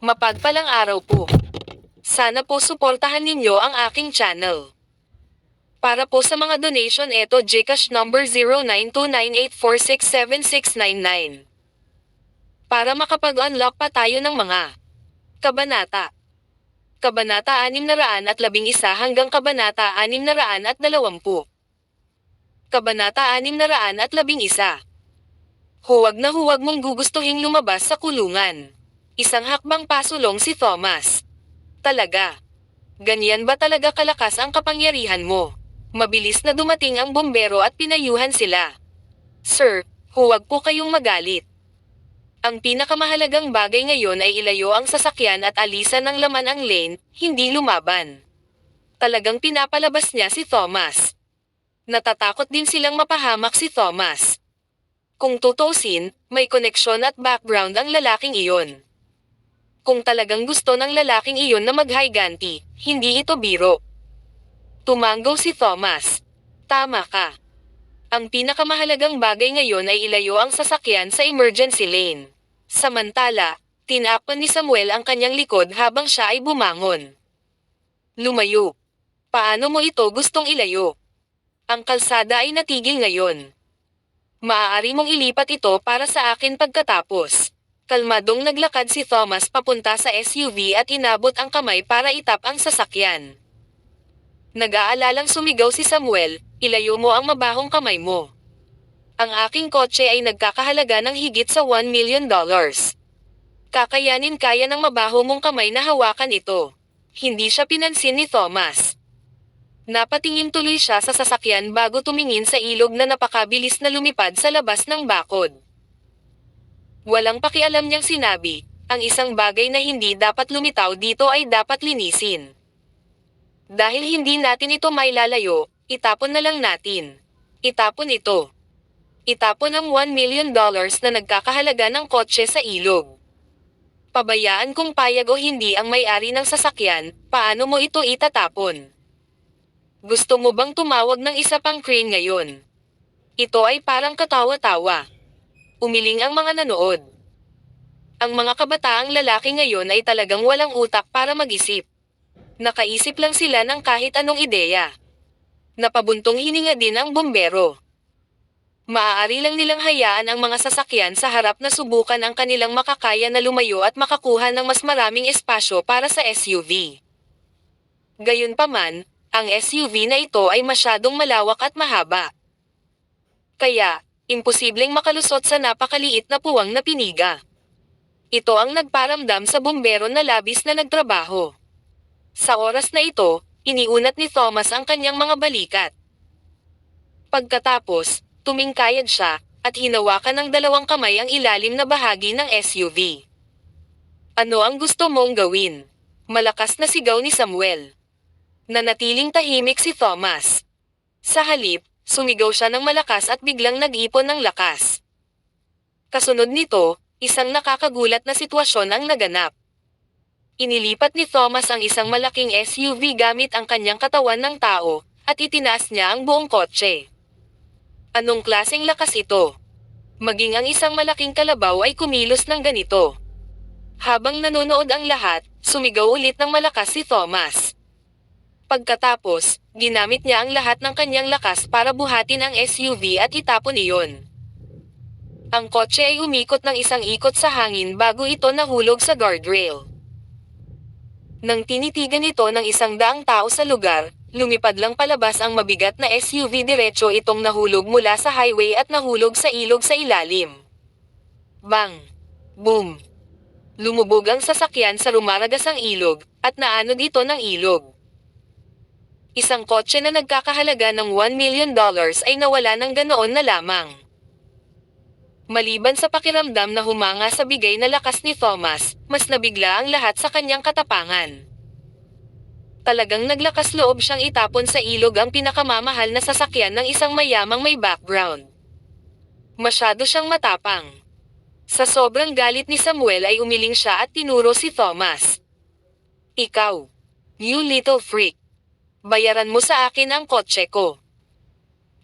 Mapagpalang araw po. Sana po suportahan ninyo ang aking channel. Para po sa mga donation eto GCash number 092984676699. Para makapag-unlock pa tayo ng mga kabanata. Kabanata 611 hanggang Kabanata 620. Kabanata 611. Huwag na huwag mong gugustuhing lumabas sa kulungan. Isang hakbang pasulong si Thomas. Talaga. Ganyan ba talaga kalakas ang kapangyarihan mo? Mabilis na dumating ang bombero at pinayuhan sila. Sir, huwag po kayong magalit. Ang pinakamahalagang bagay ngayon ay ilayo ang sasakyan at alisan ng laman ang lane, hindi lumaban. Talagang pinapalabas niya si Thomas. Natatakot din silang mapahamak si Thomas. Kung tutuusin, may koneksyon at background ang lalaking iyon. Kung talagang gusto ng lalaking iyon na maghiganti, hindi ito biro. Tumanggo si Thomas. Tama ka. Ang pinakamahalagang bagay ngayon ay ilayo ang sasakyan sa emergency lane. Samantala, tinakpan ni Samuel ang kanyang likod habang siya ay bumangon. Lumayo. Paano mo ito gustong ilayo? Ang kalsada ay natigil ngayon. Maaari mong ilipat ito para sa akin pagkatapos. Kalmadong naglakad si Thomas papunta sa SUV at inabot ang kamay para itap ang sasakyan. Nag-aalalang sumigaw si Samuel, ilayo mo ang mabahong kamay mo. Ang aking kotse ay nagkakahalaga ng higit sa $1 million. Kakayanin kaya ng mabaho mong kamay na hawakan ito. Hindi siya pinansin ni Thomas. Napatingin tuloy siya sa sasakyan bago tumingin sa ilog na napakabilis na lumipad sa labas ng bakod. Walang pakialam niyang sinabi, ang isang bagay na hindi dapat lumitaw dito ay dapat linisin. Dahil hindi natin ito mailalayo, itapon na lang natin. Itapon ito. Itapon ang $1 million na nagkakahalaga ng kotse sa ilog. Pabayaan kung payag o hindi ang may-ari ng sasakyan, paano mo ito itatapon? Gusto mo bang tumawag ng isa pang crane ngayon? Ito ay parang katawa-tawa. Umiling ang mga nanood. Ang mga kabataang lalaki ngayon ay talagang walang utak para mag-isip. Nakaisip lang sila ng kahit anong ideya. Napabuntong hininga din ang bombero. Maaari lang nilang hayaan ang mga sasakyan sa harap na subukan ang kanilang makakaya na lumayo at makakuha ng mas maraming espasyo para sa SUV. Gayunpaman, ang SUV na ito ay masyadong malawak at mahaba. Kaya, imposibleng makalusot sa napakaliit na puwang na piniga. Ito ang nagparamdam sa bombero na labis na nagtrabaho. Sa oras na ito, iniunat ni Thomas ang kanyang mga balikat. Pagkatapos, tumingkayad siya, at hinawakan ng dalawang kamay ang ilalim na bahagi ng SUV. Ano ang gusto mong gawin? Malakas na sigaw ni Samuel. Nanatiling tahimik si Thomas. Sa halip, sumigaw siya ng malakas at biglang nag-ipon ng lakas. Kasunod nito, isang nakakagulat na sitwasyon ang naganap. Inilipat ni Thomas ang isang malaking SUV gamit ang kanyang katawan ng tao, at itinaas niya ang buong kotse. Anong klaseng lakas ito? Maging ang isang malaking kalabaw ay kumilos ng ganito. Habang nanonood ang lahat, sumigaw ulit ng malakas si Thomas. Pagkatapos, ginamit niya ang lahat ng kanyang lakas para buhatin ang SUV at itapon iyon. Ang kotse ay umikot ng isang ikot sa hangin bago ito nahulog sa guardrail. Nang tinitigan ito ng 100 tao sa lugar, lumipad lang palabas ang mabigat na SUV diretso itong nahulog mula sa highway at nahulog sa ilog sa ilalim. Bang! Boom! Lumubog ang sasakyan sa rumaragasang ilog, at naanod ito ng ilog. Isang kotse na nagkakahalaga ng $1 million ay nawala ng ganoon na lamang. Maliban sa pakiramdam na humanga sa bigay na lakas ni Thomas, mas nabigla ang lahat sa kanyang katapangan. Talagang naglakas loob siyang itapon sa ilog ang pinakamamahal na sasakyan ng isang mayamang may background. Masyado siyang matapang. Sa sobrang galit ni Samuel ay umiling siya at tinuro si Thomas. Ikaw, you little freak. Bayaran mo sa akin ang kotse ko.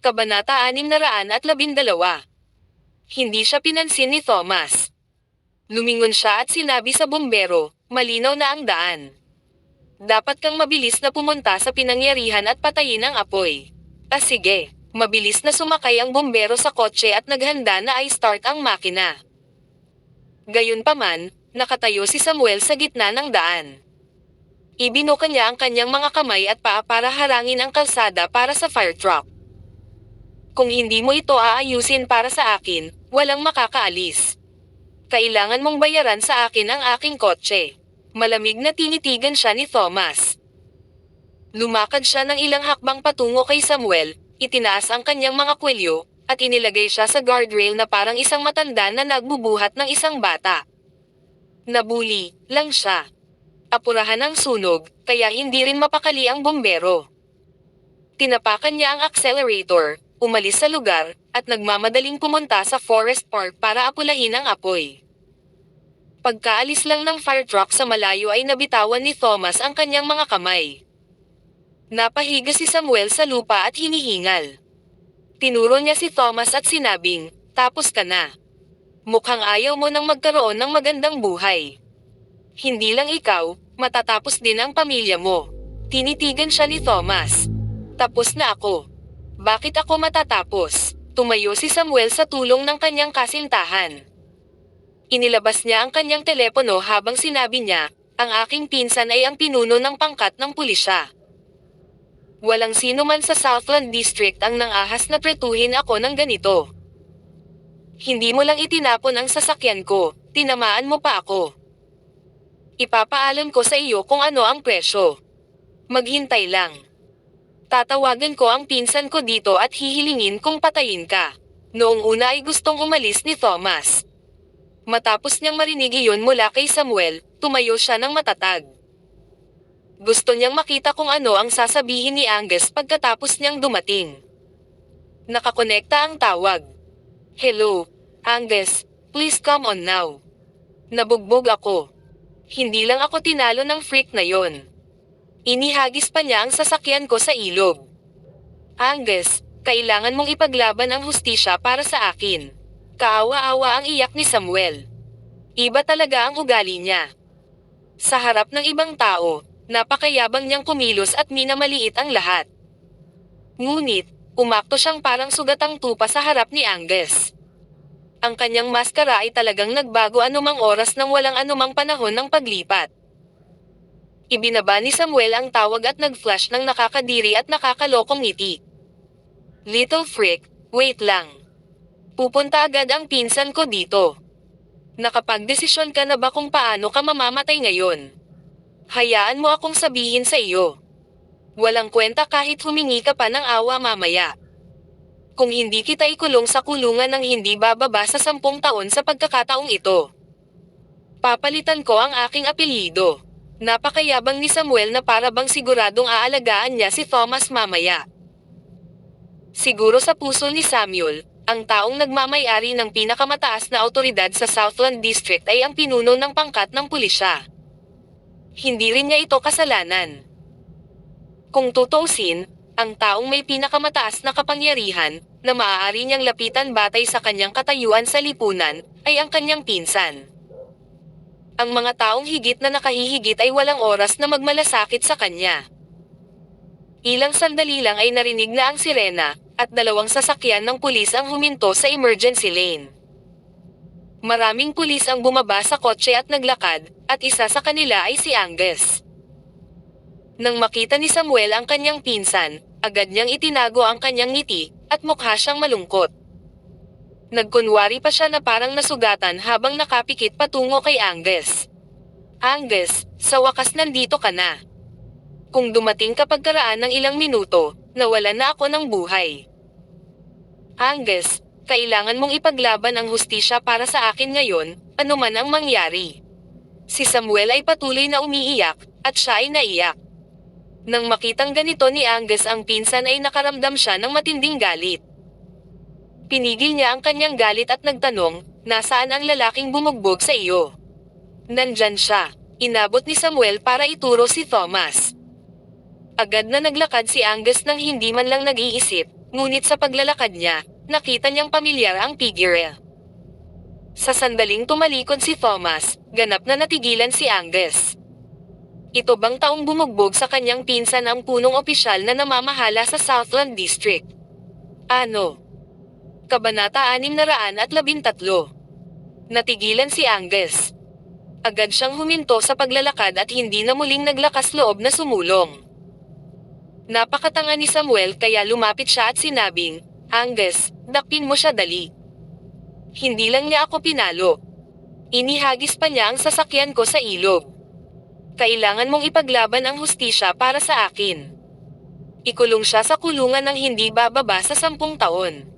Kabanata 612. Hindi siya pinansin ni Thomas. Lumingon siya at sinabi sa bombero, Malinaw na ang daan. Dapat kang mabilis na pumunta sa pinangyarihan at patayin ang apoy. Sige. Mabilis na sumakay ang bumbero sa kotse at naghanda na i-start ang makina. Gayunpaman, nakatayo si Samuel sa gitna ng daan. Ibinuka niya ang kanyang mga kamay at paa para harangin ang kalsada para sa fire truck. Kung hindi mo ito aayusin para sa akin, walang makakaalis. Kailangan mong bayaran sa akin ang aking kotse. Malamig na tinitigan siya ni Thomas. Lumakad siya ng ilang hakbang patungo kay Samuel, itinaas ang kanyang mga kwelyo, at inilagay siya sa guardrail na parang isang matanda na nagbubuhat ng isang bata. Nabuli lang siya. Apurahan ang sunog, kaya hindi rin mapakali ang bumbero. Tinapakan niya ang accelerator, umalis sa lugar, at nagmamadaling pumunta sa forest park para apulahin ang apoy. Pagkaalis lang ng fire truck sa malayo ay nabitawan ni Thomas ang kanyang mga kamay. Napahiga si Samuel sa lupa at hinihingal. Tinuro niya si Thomas at sinabing, "Tapos ka na. Mukhang ayaw mo nang magkaroon ng magandang buhay. Hindi lang ikaw, matatapos din ang pamilya mo." Tinitigan siya ni Thomas. "Tapos na ako. Bakit ako matatapos?" Tumayo si Samuel sa tulong ng kanyang kasintahan. Inilabas niya ang kanyang telepono habang sinabi niya, "Ang aking pinsan ay ang pinuno ng pangkat ng pulisya. Walang sino man sa Southland District ang nangahas na tretuhin ako ng ganito. Hindi mo lang itinapon ang sasakyan ko, tinamaan mo pa ako. Ipapaalam ko sa iyo kung ano ang presyo. Maghintay lang. Tatawagan ko ang pinsan ko dito at hihilingin kung patayin ka." Noong una ay gustong umalis ni Thomas. Matapos niyang marinig iyon mula kay Samuel, tumayo siya ng matatag. Gusto niyang makita kung ano ang sasabihin ni Angus pagkatapos niyang dumating. Nakakonekta ang tawag. "Hello, Angus, please come on now." Nabugbog ako. Hindi lang ako tinalo ng freak na yon. Inihagis pa niya ang sasakyan ko sa ilog. "Angus, kailangan mong ipaglaban ang hustisya para sa akin." Kaawa-awa ang iyak ni Samuel. Iba talaga ang ugali niya. Sa harap ng ibang tao, napakayabang niyang kumilos at minamaliit ang lahat. Ngunit, umakto siyang parang sugatang tupa sa harap ni Angus. Ang kanyang maskara ay talagang nagbago anumang oras nang walang anumang panahon ng paglipat. Ibinaba ni Samuel ang tawag at nag-flash ng nakakadiri at nakakalokong ngiti. "Little freak, wait lang. Pupunta agad ang pinsan ko dito. Nakapagdesisyon ka na ba kung paano ka mamamatay ngayon? Hayaan mo akong sabihin sa iyo. Walang kwenta kahit humingi ka pa ng awa mamaya. Kung hindi kita ikulong sa kulungan ng hindi bababa sa 10 taon sa pagkakataong ito. Papalitan ko ang aking apelyido." Napakayabang ni Samuel na para bang siguradong aalagaan niya si Thomas mamaya. Siguro sa puso ni Samuel, ang taong nagmamay-ari ng pinakamataas na awtoridad sa Southland District ay ang pinuno ng pangkat ng pulisya. Hindi rin niya ito kasalanan. Kung tutuusin, ang taong may pinakamataas na kapangyarihan, na maaari niyang lapitan batay sa kanyang katayuan sa lipunan, ay ang kanyang pinsan. Ang mga taong higit na nakahihigit ay walang oras na magmalasakit sa kanya. Ilang sandali lang ay narinig na ang sirena, at 2 sasakyan ng pulis ang huminto sa emergency lane. Maraming pulis ang bumaba sa kotse at naglakad, at isa sa kanila ay si Angus. Nang makita ni Samuel ang kanyang pinsan, agad niyang itinago ang kanyang ngiti, at mukha siyang malungkot. Nagkunwari pa siya na parang nasugatan habang nakapikit patungo kay Angus. "Angus, sa wakas nandito ka na. Kung dumating ka pagkaraan ng ilang minuto, nawalan na ako ng buhay. Angus, kailangan mong ipaglaban ang hustisya para sa akin ngayon, anuman ang mangyari." Si Samuel ay patuloy na umiiyak, at siya ay naiyak. Nang makitang ganito ni Angus ang pinsan ay nakaramdam siya ng matinding galit. Pinigil niya ang kanyang galit at nagtanong, "Nasaan ang lalaking bumugbog sa iyo?" "Nandyan siya." Inabot ni Samuel para ituro si Thomas. Agad na naglakad si Angus nang hindi man lang nag-iisip, ngunit sa paglalakad niya, nakita niyang pamilyar ang figure. Sa sandaling tumalikod si Thomas, Ganap na natigilan si Angus. Ito bang taong bumugbog sa kanyang pinsan ang punong opisyal na namamahala sa Southland District? Ano? Kabanata 613. Natigilan si Angus. Agad siyang huminto sa paglalakad at hindi na muling naglakas loob na sumulong. Napakatanga ni Samuel kaya lumapit siya at sinabing, "Angus, dakpin mo siya dali." Hindi lang niya ako pinalo. Inihagis pa niya ang sasakyan ko sa ilog. Kailangan mong ipaglaban ang hustisya para sa akin. Ikulong siya sa kulungan ng hindi bababa sa 10 taon.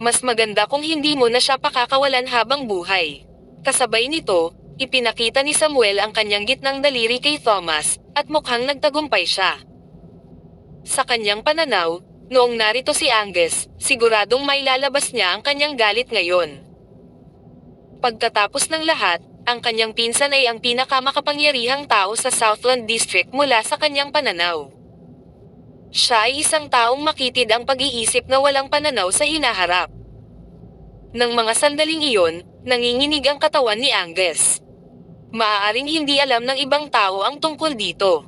Mas maganda kung hindi mo na siya pakakawalan habang buhay. Kasabay nito, ipinakita ni Samuel ang kanyang gitnang daliri kay Thomas, at mukhang nagtagumpay siya. Sa kanyang pananaw, noong narito si Angus, siguradong may lalabas niya ang kanyang galit ngayon. Pagkatapos ng lahat, ang kanyang pinsan ay ang pinakamakapangyarihang tao sa Southland District mula sa kanyang pananaw. Siya ay isang taong makitid ang pag-iisip na walang pananaw sa hinaharap. Nang mga sandaling iyon, nanginginig ang katawan ni Angus. Maaaring hindi alam ng ibang tao ang tungkol dito.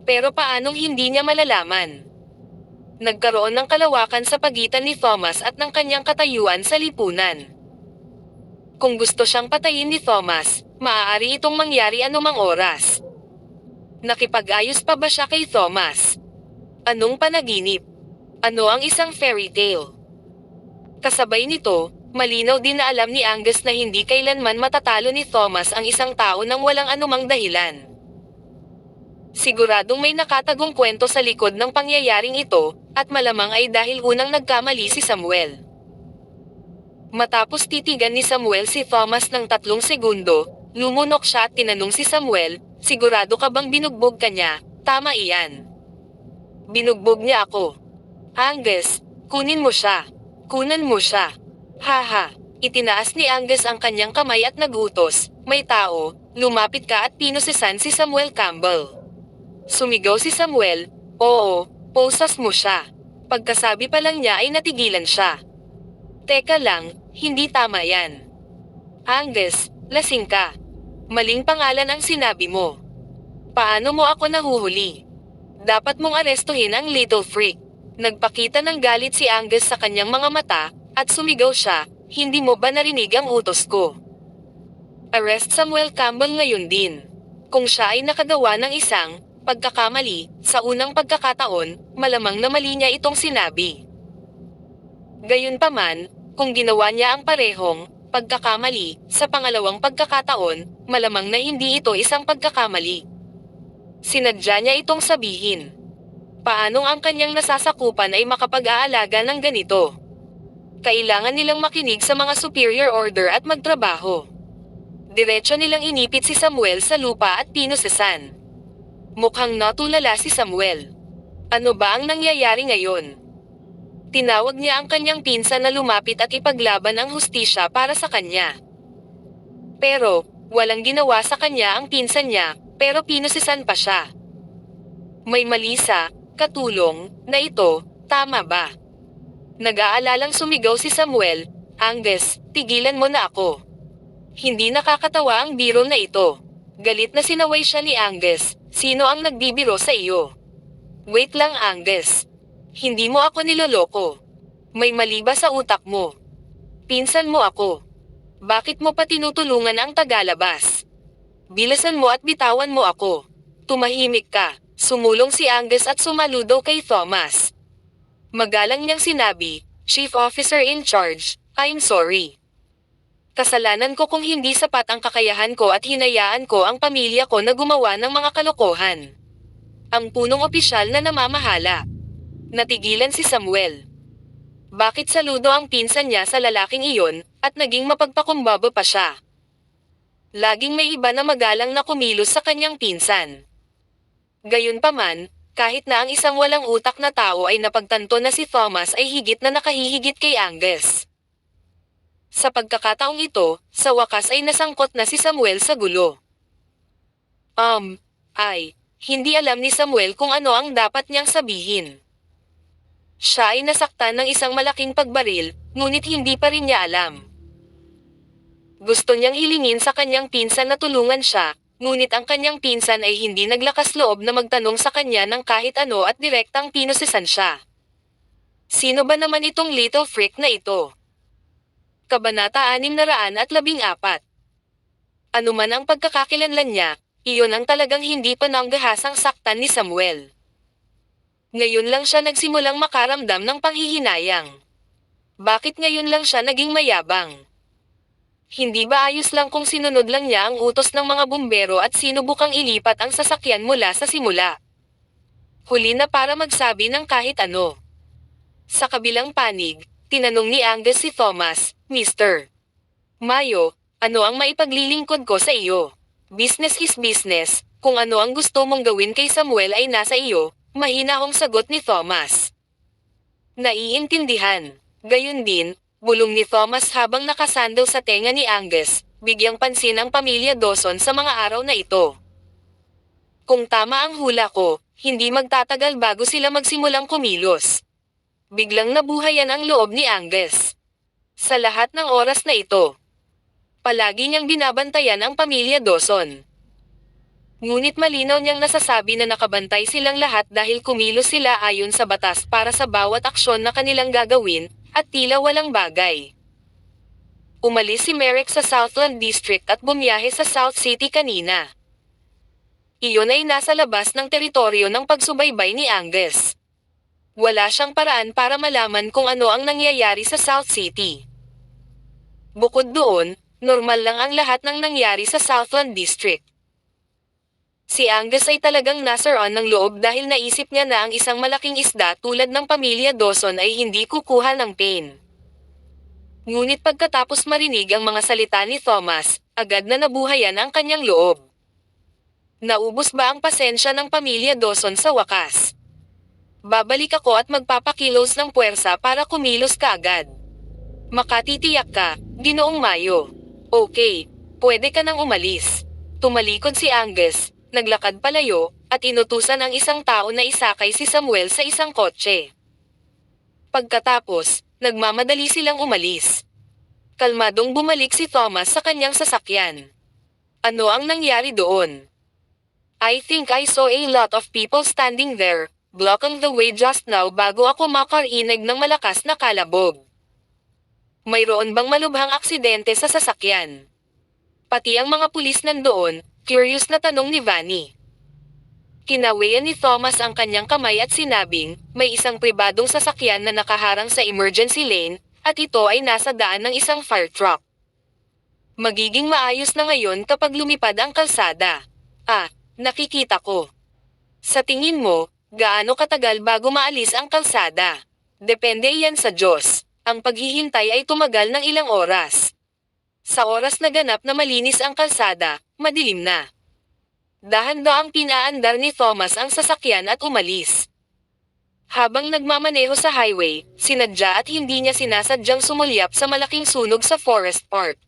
Pero paanong hindi niya malalaman? Nagkaroon ng kalawakan sa pagitan ni Thomas at ng kanyang katayuan sa lipunan. Kung gusto siyang patayin ni Thomas, maaari itong mangyari anumang oras. Nakipag-ayos pa ba siya kay Thomas? Anong panaginip? Ano ang isang fairy tale? Kasabay nito, malinaw din na alam ni Angus na hindi kailanman matatalo ni Thomas ang isang tao nang walang anumang dahilan. Siguradong may nakatagong kwento sa likod ng pangyayaring ito, at malamang ay dahil unang nagkamali si Samuel. Matapos titigan ni Samuel si Thomas ng 3 segundo, lumunok siya at tinanong si Samuel, "Sigurado ka bang binugbog ka niya?" "Tama iyan. Binugbog niya ako." "Angus, kunin mo siya. Kunan mo siya." "Haha." Itinaas ni Angus ang kanyang kamay at nagutos, "May tao, lumapit ka," at pinusisan si Samuel Campbell. Sumigaw si Samuel, "Oo, posas mo siya." Pagkasabi pa lang niya ay natigilan siya. "Teka lang, hindi tama yan. Angus, lasing ka. Maling pangalan ang sinabi mo. Paano mo ako nahuhuli? Dapat mong arestuhin ang little freak." Nagpakita ng galit si Angus sa kanyang mga mata, at sumigaw siya, "Hindi mo ba narinig ang utos ko? Arrest Samuel Campbell ngayon din." Kung siya ay nakagawa ng isang pagkakamali sa unang pagkakataon, malamang na mali niya itong sinabi. Gayunpaman, kung ginawa niya ang parehong pagkakamali sa pangalawang pagkakataon, malamang na hindi ito isang pagkakamali. Sinadya niya itong sabihin. Paanong ang kanyang nasasakupan ay makapag-aalaga ng ganito? Kailangan nilang makinig sa mga superior order at magtrabaho. Diretso nilang inipit si Samuel sa lupa at pinusisan. Mukhang natulala si Samuel. Ano ba ang nangyayari ngayon? Tinawag niya ang kanyang pinsan na lumapit at ipaglaban ang hustisya para sa kanya. Pero, walang ginawa sa kanya ang pinsan niya, pero pinusisan pa siya. May mali sa katulong na ito, tama ba? Nag-aalalang sumigaw si Samuel, "Angus, tigilan mo na ako." Hindi nakakatawa ang biro na ito. Galit na sinaway siya ni Angus, "Sino ang nagbibiro sa iyo?" "Wait lang Angus. Hindi mo ako niloloko. May mali ba sa utak mo? Pinsan mo ako. Bakit mo pa tinutulungan ang tagalabas? Bilasan mo at bitawan mo ako." "Tumahimik ka." Sumulong si Angus at sumaludo kay Thomas. Magalang niyang sinabi, "Chief Officer in Charge, I'm sorry. Kasalanan ko kung hindi sapat ang kakayahan ko at hinayaan ko ang pamilya ko na gumawa ng mga kalokohan." Ang punong opisyal na namamahala. Natigilan si Samuel. Bakit saludo ang pinsan niya sa lalaking iyon, at naging mapagpakumbaba pa siya? Laging may iba na magalang na kumilos sa kanyang pinsan. Gayunpaman, kahit na ang isang walang utak na tao ay napagtanto na si Thomas ay higit na nakahihigit kay Angus. Sa pagkakataong ito, sa wakas ay nasangkot na si Samuel sa gulo. Hindi alam ni Samuel kung ano ang dapat niyang sabihin. Siya ay nasaktan ng isang malaking pagbaril, ngunit hindi pa rin niya alam Gusto niyang hilingin sa kanyang pinsan na tulungan siya, ngunit ang kanyang pinsan ay hindi naglakas loob na magtanong sa kanya ng kahit ano at direktang pinusisan siya. Sino ba naman itong little freak na ito? Kabanata 614. Ano man ang pagkakakilanlan niya, iyon ang talagang hindi pa nanggahasang saktan ni Samuel. Ngayon lang siya nagsimulang makaramdam ng panghihinayang. Bakit ngayon lang siya naging mayabang? Hindi ba ayos lang kung sinunod lang niya ang utos ng mga bumbero at sinubukang ilipat ang sasakyan mula sa simula? Huli na para magsabi ng kahit ano. Sa kabilang panig, tinanong ni Angus si Thomas, Mr. Mayo, ano ang maipaglilingkod ko sa iyo? Business is business, kung ano ang gusto mong gawin kay Samuel ay nasa iyo, mahinahong sagot ni Thomas. Naiintindihan. Gayun din, bulong ni Thomas habang nakasandal sa tenga ni Angus, bigyang pansin ang pamilya Dawson sa mga araw na ito. Kung tama ang hula ko, hindi magtatagal bago sila magsimulang kumilos. Biglang nabuhayan ang loob ni Angus. Sa lahat ng oras na ito, palagi niyang binabantayan ang pamilya Dawson. Ngunit malinaw niyang nasasabi na nakabantay silang lahat dahil kumilos sila ayon sa batas para sa bawat aksyon na kanilang gagawin, at tila walang bagay. Umalis si Merrick sa Southland District at bumiyahe sa South City kanina. Iyon ay nasa labas ng teritoryo ng pagsubaybay ni Angus. Wala siyang paraan para malaman kung ano ang nangyayari sa South City. Bukod doon, normal lang ang lahat ng nangyari sa Southland District. Si Angus ay talagang nasaroon ng loob dahil naisip niya na ang isang malaking isda tulad ng pamilya Dawson ay hindi kukuha ng pain. Ngunit pagkatapos marinig ang mga salita ni Thomas, agad na nabuhayan ang kanyang loob. Naubos ba ang pasensya ng pamilya Dawson sa wakas? Babalik ako at magpapakilos ng puwersa para kumilos ka agad. Makatitiyak ka, Ginoong Mayo. Okay, pwede ka nang umalis. Tumalikod si Angus, naglakad palayo, at inutusan ang isang tao na isakay si Samuel sa isang kotse. Pagkatapos, nagmamadali silang umalis. Kalmadong bumalik si Thomas sa kanyang sasakyan. Ano ang nangyari doon? I think I saw a lot of people standing there, blocking the way just now bago ako makarinig ng malakas na kalabog. Mayroon bang malubhang aksidente sa sasakyan? Pati ang mga pulis nandoon, curious na tanong ni Vanny. Kinawayan ni Thomas ang kanyang kamay at sinabing, may isang pribadong sasakyan na nakaharang sa emergency lane, at ito ay nasa daan ng isang fire truck. Magiging maayos na ngayon kapag lumipad ang kalsada. Nakikita ko. Sa tingin mo, gaano katagal bago maalis ang kalsada? Depende yan sa Diyos. Ang paghihintay ay tumagal ng ilang oras. Sa oras na ganap na malinis ang kalsada, madilim na. Dahan-daang pinaandar ni Thomas ang sasakyan at umalis. Habang nagmamaneho sa highway, sinadya at hindi niya sinasadyang sumulyap sa malaking sunog sa Forest Park.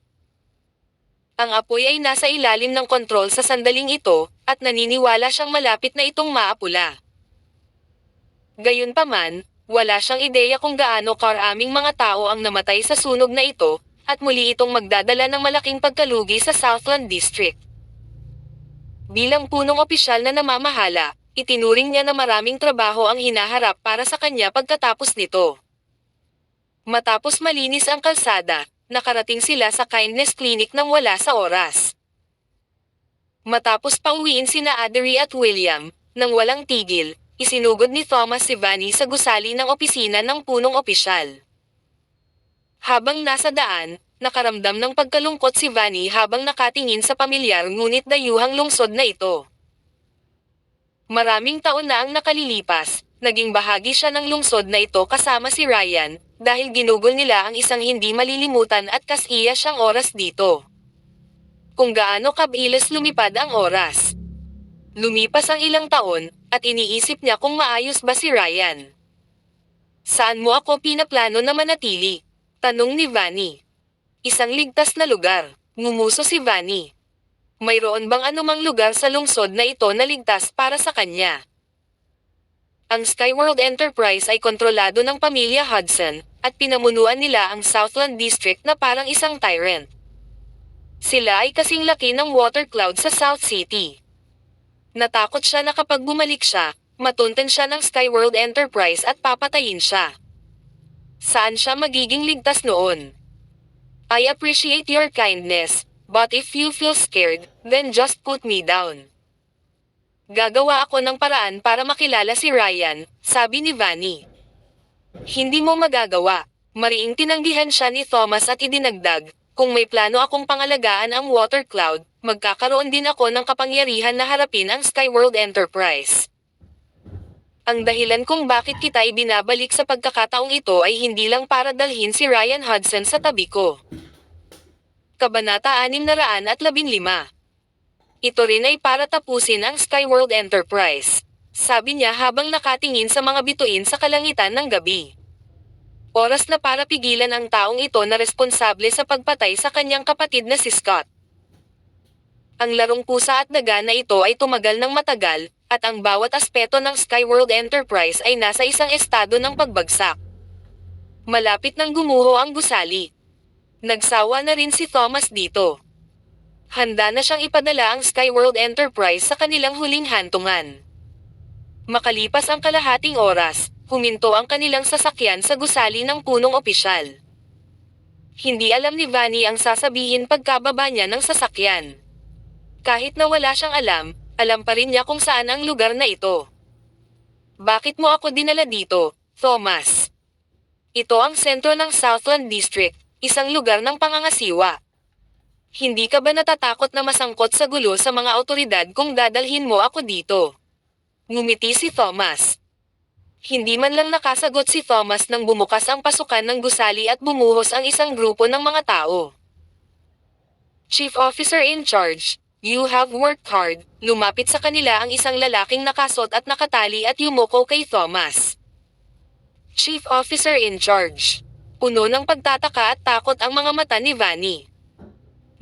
Ang apoy ay nasa ilalim ng kontrol sa sandaling ito, at naniniwala siyang malapit na itong maapula. Gayunpaman, wala siyang ideya kung gaano karaming mga tao ang namatay sa sunog na ito, at muli itong magdadala ng malaking pagkalugi sa Southland District. Bilang punong opisyal na namamahala, itinuring niya na maraming trabaho ang hinaharap para sa kanya pagkatapos nito. Matapos malinis ang kalsada, nakarating sila sa Kindness Clinic nang wala sa oras. Matapos pauwiin sina Adery at William, nang walang tigil, isinugod ni Thomas si Vanny sa gusali ng opisina ng punong opisyal. Habang nasa daan, nakaramdam ng pagkalungkot si Vanny habang nakatingin sa pamilyar ngunit dayuhang lungsod na ito. Maraming taon na ang nakalilipas, naging bahagi siya ng lungsod na ito kasama si Ryan, dahil ginugol nila ang isang hindi malilimutan at kasiya siyang oras dito. Kung gaano kabilis lumipad ang oras. Lumipas ang ilang taon, at iniisip niya kung maayos ba si Ryan. Saan mo ako pinaplano na manatili? Tanong ni Vanny. Isang ligtas na lugar, ngumuso si Vanny. Mayroon bang anumang lugar sa lungsod na ito na ligtas para sa kanya? Ang Skyworld Enterprise ay kontrolado ng pamilya Hudson, at pinamunuan nila ang Southland District na parang isang tyrant. Sila ay kasing laki ng water cloud sa South City. Natakot siya na kapag bumalik siya, matunten siya ng Skyworld Enterprise at papatayin siya. Saan siya magiging ligtas noon? I appreciate your kindness, but if you feel scared, then just put me down. Gagawa ako ng paraan para makilala si Ryan, sabi ni Vanny. Hindi mo magagawa. Mariing tinanggihan siya ni Thomas at idinagdag, kung may plano akong pangalagaan ang water cloud, magkakaroon din ako ng kapangyarihan na harapin ang Skyworld Enterprise. Ang dahilan kung bakit kita ibinabalik sa pagkakataong ito ay hindi lang para dalhin si Ryan Hudson sa tabi ko. Kabanata 615. Ito rin ay para tapusin ang Skyworld Enterprise, sabi niya habang nakatingin sa mga bituin sa kalangitan ng gabi. Oras na para pigilan ang taong ito na responsable sa pagpatay sa kanyang kapatid na si Scott. Ang larong pusa at daga na ito ay tumagal ng matagal, at ang bawat aspeto ng Skyworld Enterprise ay nasa isang estado ng pagbagsak. Malapit nang gumuho ang gusali. Nagsawa na rin si Thomas dito. Handa na siyang ipadala ang Skyworld Enterprise sa kanilang huling hantungan. Makalipas ang kalahating oras, huminto ang kanilang sasakyan sa gusali ng punong opisyal. Hindi alam ni Vanny ang sasabihin pagkababa niya ng sasakyan. Kahit na wala siyang alam pa rin niya kung saan ang lugar na ito. Bakit mo ako dinala dito, Thomas? Ito ang sentro ng Southland District, isang lugar ng pangangasiwa. Hindi ka ba natatakot na masangkot sa gulo sa mga awtoridad kung dadalhin mo ako dito? Ngumiti si Thomas. Hindi man lang nakasagot si Thomas nang bumukas ang pasukan ng gusali at bumuhos ang isang grupo ng mga tao. Chief Officer in Charge, you have worked hard. Lumapit sa kanila ang isang lalaking nakasot at nakatali at yumuko kay Thomas. Chief Officer in Charge. Puno ng pagtataka at takot ang mga mata ni Vanny.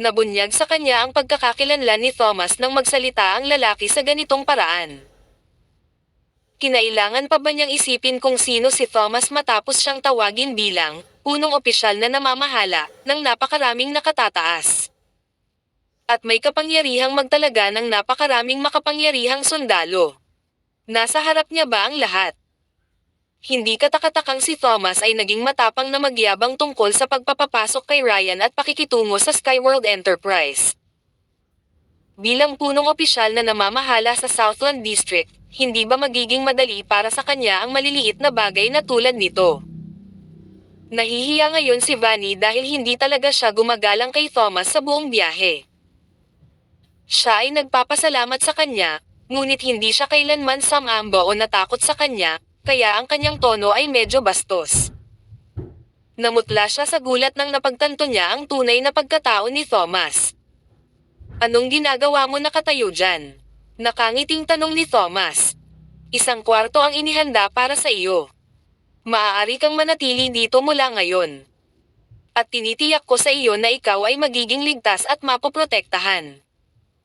Nabunyag sa kanya ang pagkakakilanlan ni Thomas nang magsalita ang lalaki sa ganitong paraan. Kinailangan pa ba niyang isipin kung sino si Thomas matapos siyang tawagin bilang punong opisyal na namamahala ng napakaraming nakatataas? At may kapangyarihang magtalaga ng napakaraming makapangyarihang sundalo. Nasa harap niya ba ang lahat? Hindi katakatakang si Thomas ay naging matapang na magyabang tungkol sa pagpapapasok kay Ryan at pakikitungo sa Skyworld Enterprise. Bilang punong opisyal na namamahala sa Southland District, hindi ba magiging madali para sa kanya ang maliliit na bagay na tulad nito? Nahihiya ngayon si Vanny dahil hindi talaga siya gumagalang kay Thomas sa buong biyahe. Siya ay nagpapasalamat sa kanya, ngunit hindi siya kailanman sumamba o natakot sa kanya, kaya ang kanyang tono ay medyo bastos. Namutla siya sa gulat nang napagtanto niya ang tunay na pagkatao ni Thomas. Anong ginagawa mo nakatayo dyan? Nakangiting tanong ni Thomas. Isang kwarto ang inihanda para sa iyo. Maaari kang manatili dito mula ngayon. At tinitiyak ko sa iyo na ikaw ay magiging ligtas at mapoprotektahan.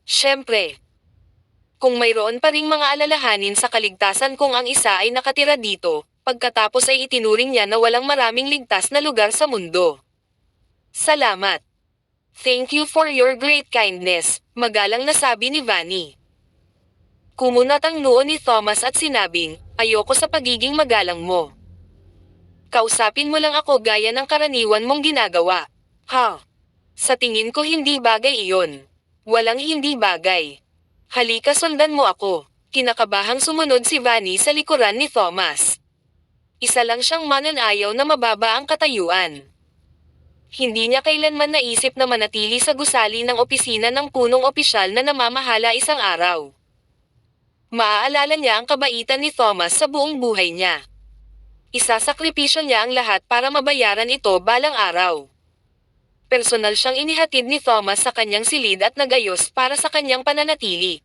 Siyempre. Kung mayroon pa ring mga alalahanin sa kaligtasan kung ang isa ay nakatira dito, pagkatapos ay itinuring niya na walang maraming ligtas na lugar sa mundo. Salamat. Thank you for your great kindness, magalang na sabi ni Vanny. Kumunat ang noo ni Thomas at sinabing, ayoko sa pagiging magalang mo. Kausapin mo lang ako gaya ng karaniwan mong ginagawa. Ha? Sa tingin ko hindi bagay iyon. Walang hindi bagay. Halika sundan mo ako. Kinakabahang sumunod si Vanny sa likuran ni Thomas. Isa lang siyang mananayaw na mababa ang katayuan. Hindi niya kailanman naisip na manatili sa gusali ng opisina ng punong opisyal na namamahala isang araw. Maaalala niya ang kabaitan ni Thomas sa buong buhay niya. Isasakripisyo niya ang lahat para mabayaran ito balang araw. Personal siyang inihatid ni Thomas sa kanyang silid at nagayos para sa kanyang pananatili.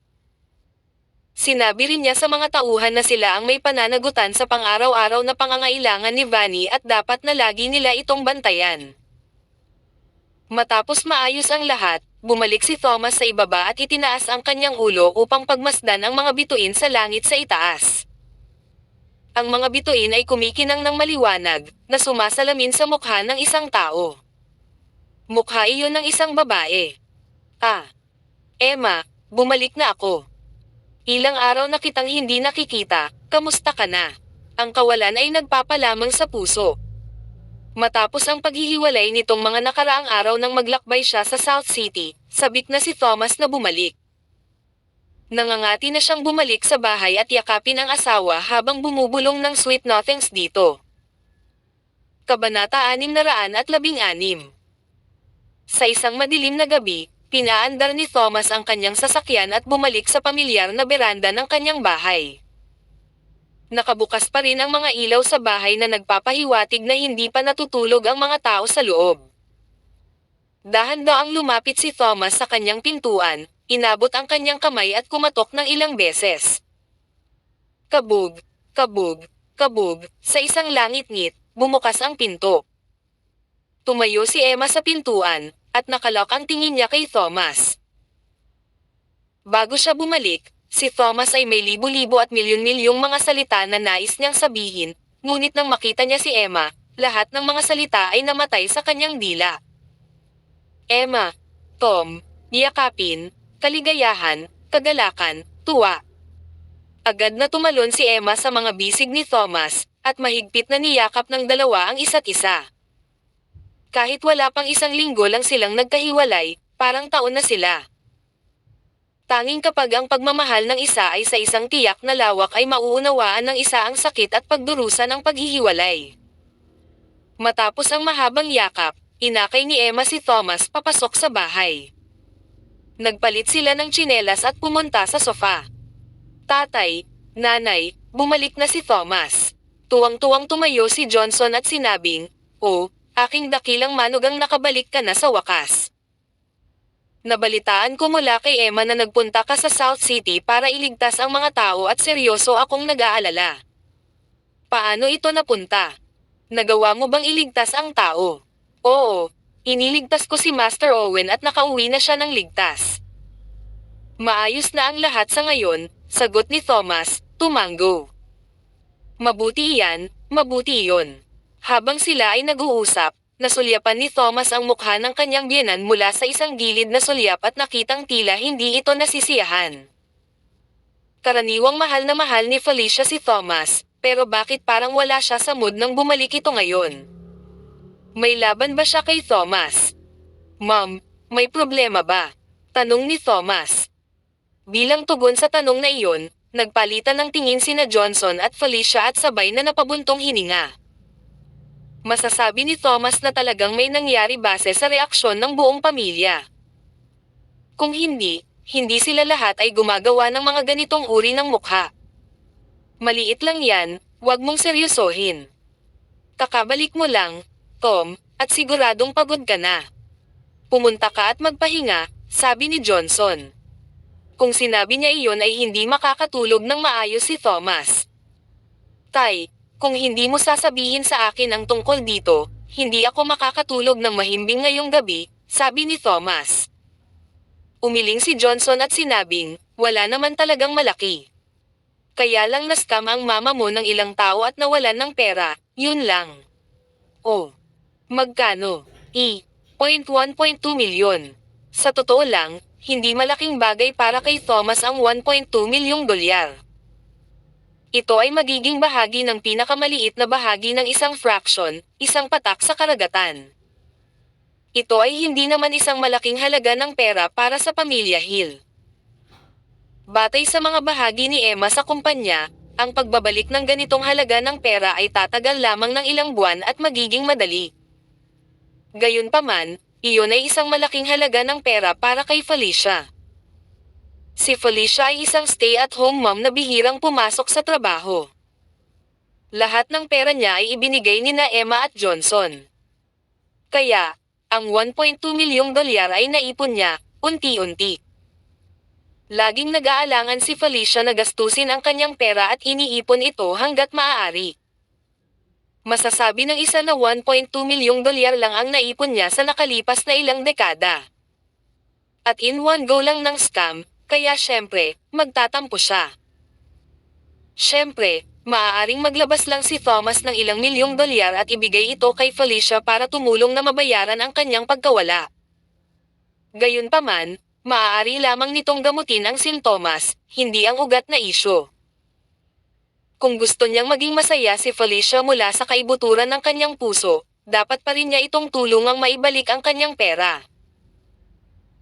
Sinabi rin niya sa mga tauhan na sila ang may pananagutan sa pang-araw-araw na pangangailangan ni Vanny at dapat na lagi nila itong bantayan. Matapos maayos ang lahat, bumalik si Thomas sa ibaba at itinaas ang kanyang ulo upang pagmasdan ang mga bituin sa langit sa itaas. Ang mga bituin ay kumikinang ng maliwanag, na sumasalamin sa mukha ng isang tao. Mukha iyon ng isang babae. Ah, Emma, bumalik na ako. Ilang araw na kitang hindi nakikita, kamusta ka na? Ang kawalan ay nagpapalamang sa puso. Matapos ang paghihiwalay nitong mga nakaraang araw nang maglakbay siya sa South City, sabik na si Thomas na bumalik. Nangangati na siyang bumalik sa bahay at yakapin ang asawa habang bumubulong ng sweet nothings dito. Kabanata 616. Sa isang madilim na gabi, pinaandar ni Thomas ang kanyang sasakyan at bumalik sa pamilyar na beranda ng kanyang bahay. Nakabukas pa rin ang mga ilaw sa bahay na nagpapahiwatig na hindi pa natutulog ang mga tao sa loob. Dahan-daang lumapit si Thomas sa kanyang pintuan, inabot ang kanyang kamay at kumatok ng ilang beses. Kabog, kabog, kabog, sa isang langit-ngit, bumukas ang pinto. Tumayo si Emma sa pintuan, at nakalok ang tingin niya kay Thomas. Bago siya bumalik, si Thomas ay may libo-libo at milyon-milyong mga salita na nais niyang sabihin, ngunit nang makita niya si Emma, lahat ng mga salita ay namatay sa kanyang dila. Emma, Tom, niyakapin, kaligayahan, kagalakan, tuwa. Agad na tumalon si Emma sa mga bisig ni Thomas, at mahigpit na niyakap ng dalawa ang isa't isa. Kahit wala pang isang linggo lang silang nagkahiwalay, parang taon na sila. Tanging kapag ang pagmamahal ng isa ay sa isang tiyak na lawak ay mauunawaan ng isa ang sakit at pagdurusa ng paghihiwalay. Matapos ang mahabang yakap, inakay ni Emma si Thomas papasok sa bahay. Nagpalit sila ng tsinelas at pumunta sa sofa. Tatay, nanay, bumalik na si Thomas. Tuwang-tuwang tumayo si Johnson at sinabing, "Oh, aking dakilang manugang nakabalik ka na sa wakas. Nabalitaan ko mula kay Emma na nagpunta ka sa South City para iligtas ang mga tao at seryoso akong nag-aalala. Paano ito napunta? Nagawa mo bang iligtas ang tao?" "Oo, iniligtas ko si Master Owen at nakauwi na siya ng ligtas." "Maayos na ang lahat sa ngayon," sagot ni Thomas, tumango. "Mabuti iyan, mabuti iyon." Habang sila ay nag-uusap, nasulyapan ni Thomas ang mukha ng kanyang biyenan mula sa isang gilid na sulyap at nakitang tila hindi ito nasisiyahan. Karaniwang mahal ni Felicia si Thomas, pero bakit parang wala siya sa mood nang bumalik ito ngayon? May laban ba siya kay Thomas? "Ma'am, may problema ba?" tanong ni Thomas. Bilang tugon sa tanong na iyon, nagpalitan ng tingin sina Johnson at Felicia at sabay na napabuntong hininga. Masasabi ni Thomas na talagang may nangyari base sa reaksyon ng buong pamilya. Kung hindi, hindi sila lahat ay gumagawa ng mga ganitong uri ng mukha. "Maliit lang yan, wag mong seryosohin. Kakabalik mo lang, Tom, at siguradong pagod ka na. Pumunta ka at magpahinga," sabi ni Johnson. Kung sinabi niya iyon ay hindi makakatulog ng maayos si Thomas. "Tay, kung hindi mo sasabihin sa akin ang tungkol dito, hindi ako makakatulog ng mahimbing ngayong gabi," sabi ni Thomas. Umiling si Johnson at sinabing, "Wala naman talagang malaki. Kaya lang na-scam ang mama mo ng ilang tao at nawalan ng pera, yun lang." "Oh, magkano?" "1.2 milyon. Sa totoo lang, hindi malaking bagay para kay Thomas ang 1.2 milyong dolyar. Ito ay magiging bahagi ng pinakamaliit na bahagi ng isang fraction, isang patak sa karagatan. Ito ay hindi naman isang malaking halaga ng pera para sa pamilya Hill." Batay sa mga bahagi ni Emma sa kumpanya, ang pagbabalik ng ganitong halaga ng pera ay tatagal lamang ng ilang buwan at magiging madali. Gayunpaman, iyon ay isang malaking halaga ng pera para kay Felicia. Si Felicia ay isang stay-at-home mom na bihirang pumasok sa trabaho. Lahat ng pera niya ay ibinigay nina Emma at Johnson. Kaya, ang 1.2 milyong dolyar ay naipon niya, unti-unti. Laging nag-aalangan si Felicia na gastusin ang kanyang pera at iniipon ito hanggat maaari. Masasabi ng isa na 1.2 milyong dolyar lang ang naipon niya sa nakalipas na ilang dekada. At in one go lang ng scam, kaya syempre, magtatampo siya. Syempre, maaaring maglabas lang si Thomas ng ilang milyong dolyar at ibigay ito kay Felicia para tumulong na mabayaran ang kanyang pagkawala. Gayunpaman, Maaari lamang nitong gamutin ang sintomas, hindi ang ugat na isyu. Kung gusto niyang maging masaya si Felicia mula sa kaibuturan ng kanyang puso, dapat pa rin niya itong tulungang maibalik ang kanyang pera.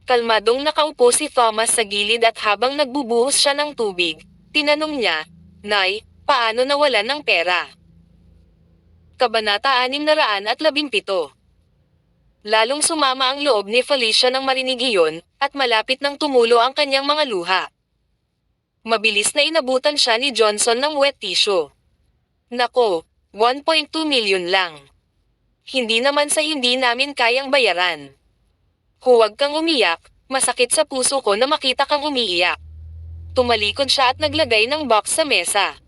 Kalmadong nakaupo si Thomas sa gilid at habang nagbubuhos siya ng tubig, tinanong niya, "Nay, paano nawalan ng pera?" Kabanata 617. Lalong sumama ang loob ni Felicia nang marinig iyon, at malapit nang tumulo ang kanyang mga luha. Mabilis na inabutan siya ni Johnson ng wet tissue. "Nako, 1.2 million lang. Hindi naman sa hindi namin kayang bayaran. Huwag kang umiyak, masakit sa puso ko na makita kang umiiyak." Tumalikod siya at naglagay ng box sa mesa.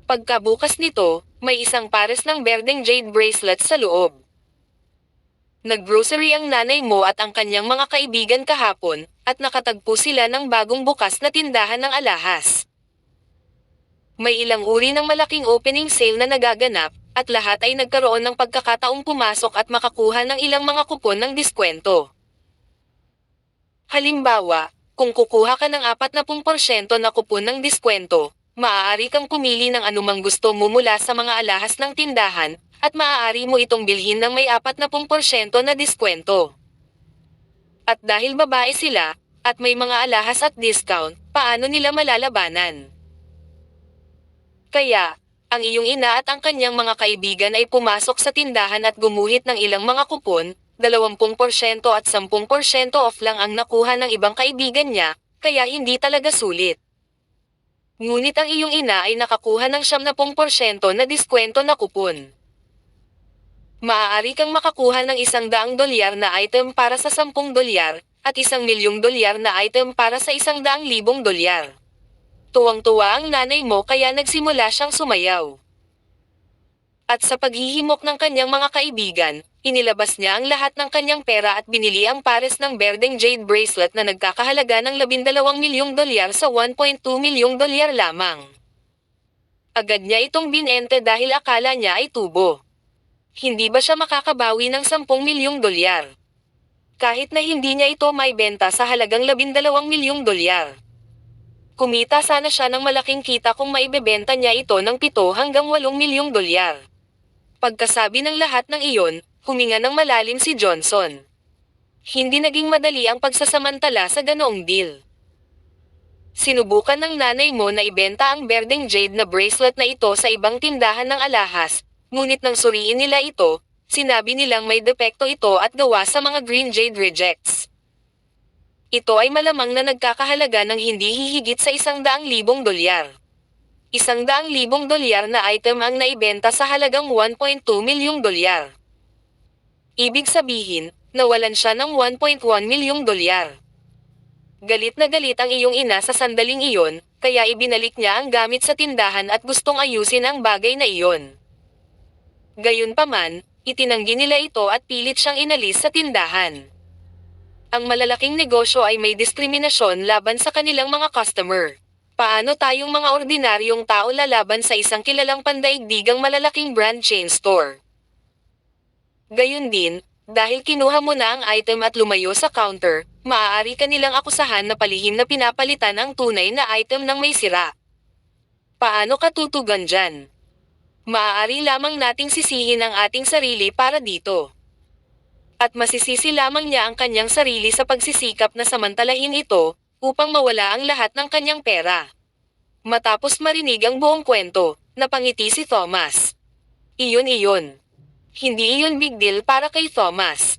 Pagkabukas nito, may isang pares ng berdeng jade bracelet sa loob. Naggrocery ang nanay mo at ang kanyang mga kaibigan kahapon, at nakatagpo sila ng bagong bukas na tindahan ng alahas. May ilang uri ng malaking opening sale na nagaganap, at lahat ay nagkaroon ng pagkakataong pumasok at makakuha ng ilang mga kupon ng diskwento. Halimbawa, kung kukuha ka ng 40% na kupon ng diskwento, maaari kang pumili ng anumang gusto mo mula sa mga alahas ng tindahan, at maaari mo itong bilhin ng may 40% na diskwento. At dahil babae sila, at may mga alahas at discount, paano nila malalabanan? Kaya, ang iyong ina at ang kanyang mga kaibigan ay pumasok sa tindahan at gumuhit ng ilang mga kupon, 20% at 10% off lang ang nakuha ng ibang kaibigan niya, kaya hindi talaga sulit. Ngunit ang iyong ina ay nakakuha ng 70% na diskwento na kupon. Maaari kang makakuha ng $100 na item para sa $10, at $1,000,000 na item para sa $100,000. Tuwang-tuwa ang nanay mo kaya nagsimula siyang sumayaw. At sa paghihimok ng kanyang mga kaibigan, inilabas niya ang lahat ng kanyang pera at binili ang pares ng berdeng jade bracelet na nagkakahalaga ng $12,000,000 sa $1.2 milyong lamang. Agad niya itong binente dahil akala niya ay tubo. Hindi ba siya makakabawi ng $10 milyong? Kahit na hindi niya ito maibenta sa halagang $12,000,000. Kumita sana siya ng malaking kita kung maibebenta niya ito ng 7 hanggang $8 milyong. Pagkasabi ng lahat ng iyon, huminga ng malalim si Johnson. Hindi naging madali ang pagsasamantala sa ganoong deal. Sinubukan ng nanay mo na ibenta ang berdeng jade na bracelet na ito sa ibang tindahan ng alahas, ngunit nang suriin nila ito, sinabi nilang may depekto ito at gawa sa mga green jade rejects. Ito ay malamang na nagkakahalaga ng hindi hihigit sa $100,000. $100,000 na item ang naibenta sa halagang $1.2 milyong. Ibig sabihin, nawalan siya ng $1.1 milyong. Galit na galit ang iyong ina sa sandaling iyon, kaya ibinalik niya ang gamit sa tindahan at gustong ayusin ang bagay na iyon. Gayunpaman, itinanggi nila ito at pilit siyang inalis sa tindahan. Ang malalaking negosyo ay may diskriminasyon laban sa kanilang mga customer. Paano tayong mga ordinaryong tao lalaban sa isang kilalang pandaigdigang malalaking brand chain store? Gayun din, dahil kinuha mo na ang item at lumayo sa counter, maaari ka nilang akusahan na palihim na pinapalitan ang tunay na item ng may sira. Paano ka tutugan dyan? Maaari lamang nating sisihin ang ating sarili para dito. At masisisi lamang niya ang kanyang sarili sa pagsisikap na samantalahin ito, upang mawala ang lahat ng kanyang pera. Matapos marinig ang buong kwento, napangiti si Thomas. Iyon. Hindi iyon big deal para kay Thomas.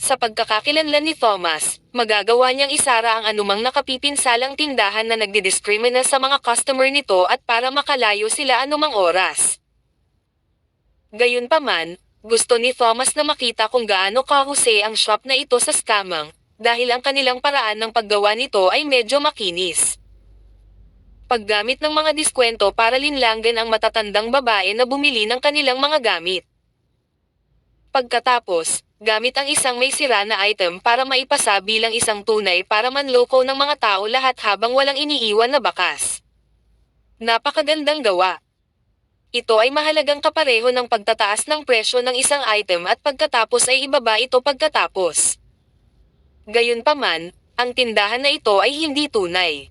Sa pagkakakilanlan ni Thomas, magagawa niyang isara ang anumang nakapipinsalang tindahan na nagdidiskrimina sa mga customer nito at para makalayo sila anumang oras. Gayunpaman, gusto ni Thomas na makita kung gaano kahusay ang shop na ito sa scamming, dahil ang kanilang paraan ng paggawa nito ay medyo makinis. Paggamit ng mga diskwento para linlanggan ang matatandang babae na bumili ng kanilang mga gamit. Pagkatapos, gamit ang isang may sira na item para maipasa bilang isang tunay para manloko ng mga tao lahat habang walang iniiwan na bakas. Napakagandang gawa. Ito ay mahalagang kapareho ng pagtataas ng presyo ng isang item at pagkatapos ay ibaba ito pagkatapos. Gayunpaman, ang tindahan na ito ay hindi tunay.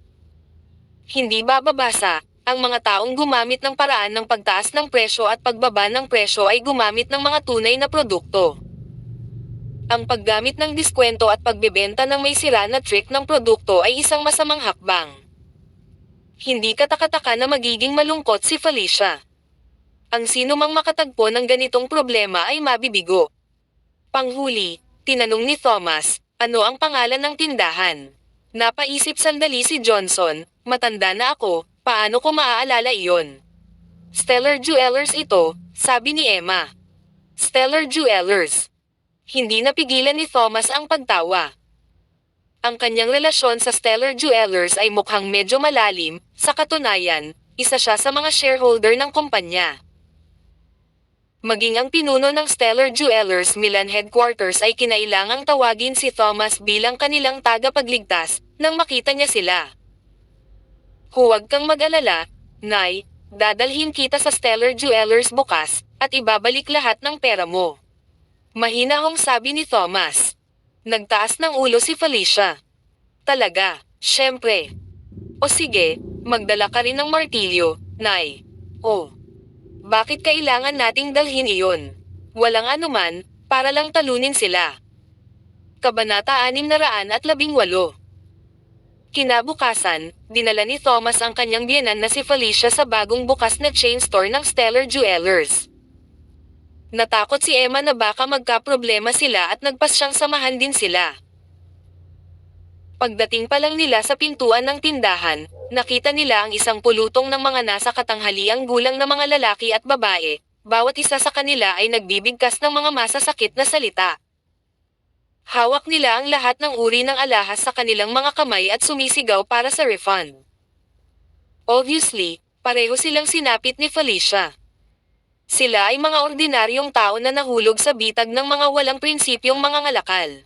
Hindi bababasa, ang mga taong gumamit ng paraan ng pagtaas ng presyo at pagbaba ng presyo ay gumamit ng mga tunay na produkto. Ang paggamit ng diskwento at pagbebenta ng may sira na trick ng produkto ay isang masamang hakbang. Hindi katakataka na magiging malungkot si Felicia. Ang sino mang makatagpo ng ganitong problema ay mabibigo. Panghuli, tinanong ni Thomas, ano ang pangalan ng tindahan? Napaisip sandali si Johnson, matanda na ako, paano ko maaalala iyon? Stellar Jewelers ito, sabi ni Emma. Stellar Jewelers. Hindi napigilan ni Thomas ang pagtawa. Ang kanyang relasyon sa Stellar Jewelers ay mukhang medyo malalim, sa katunayan, isa siya sa mga shareholder ng kumpanya. Maging ang pinuno ng Stellar Jewelers Milan headquarters ay kinailangang tawagin si Thomas bilang kanilang tagapagligtas, nang makita niya sila. Huwag kang mag-alala, Nay, dadalhin kita sa Stellar Jewelers bukas, at ibabalik lahat ng pera mo. Mahinahong sabi ni Thomas. Nagtaas ng ulo si Felicia. Talaga, syempre. O sige, magdala ka rin ng martilyo, Nay. O. Bakit kailangan nating dalhin iyon? Walang anuman, para lang talunin sila. Kabanata 618. Kinabukasan, dinala ni Thomas ang kanyang biyenan na si Felicia sa bagong bukas na chain store ng Stellar Jewelers. Natakot si Emma na baka magkaproblema sila at nagpas siyang samahan din sila. Pagdating pa lang nila sa pintuan ng tindahan, nakita nila ang isang pulutong ng mga nasa katanghaliang gulang na mga lalaki at babae, bawat isa sa kanila ay nagbibigkas ng mga masasakit na salita. Hawak nila ang lahat ng uri ng alahas sa kanilang mga kamay at sumisigaw para sa refund. Obviously, pareho silang sinapit ni Felicia. Sila ay mga ordinaryong tao na nahulog sa bitag ng mga walang prinsipyong mga ngalakal.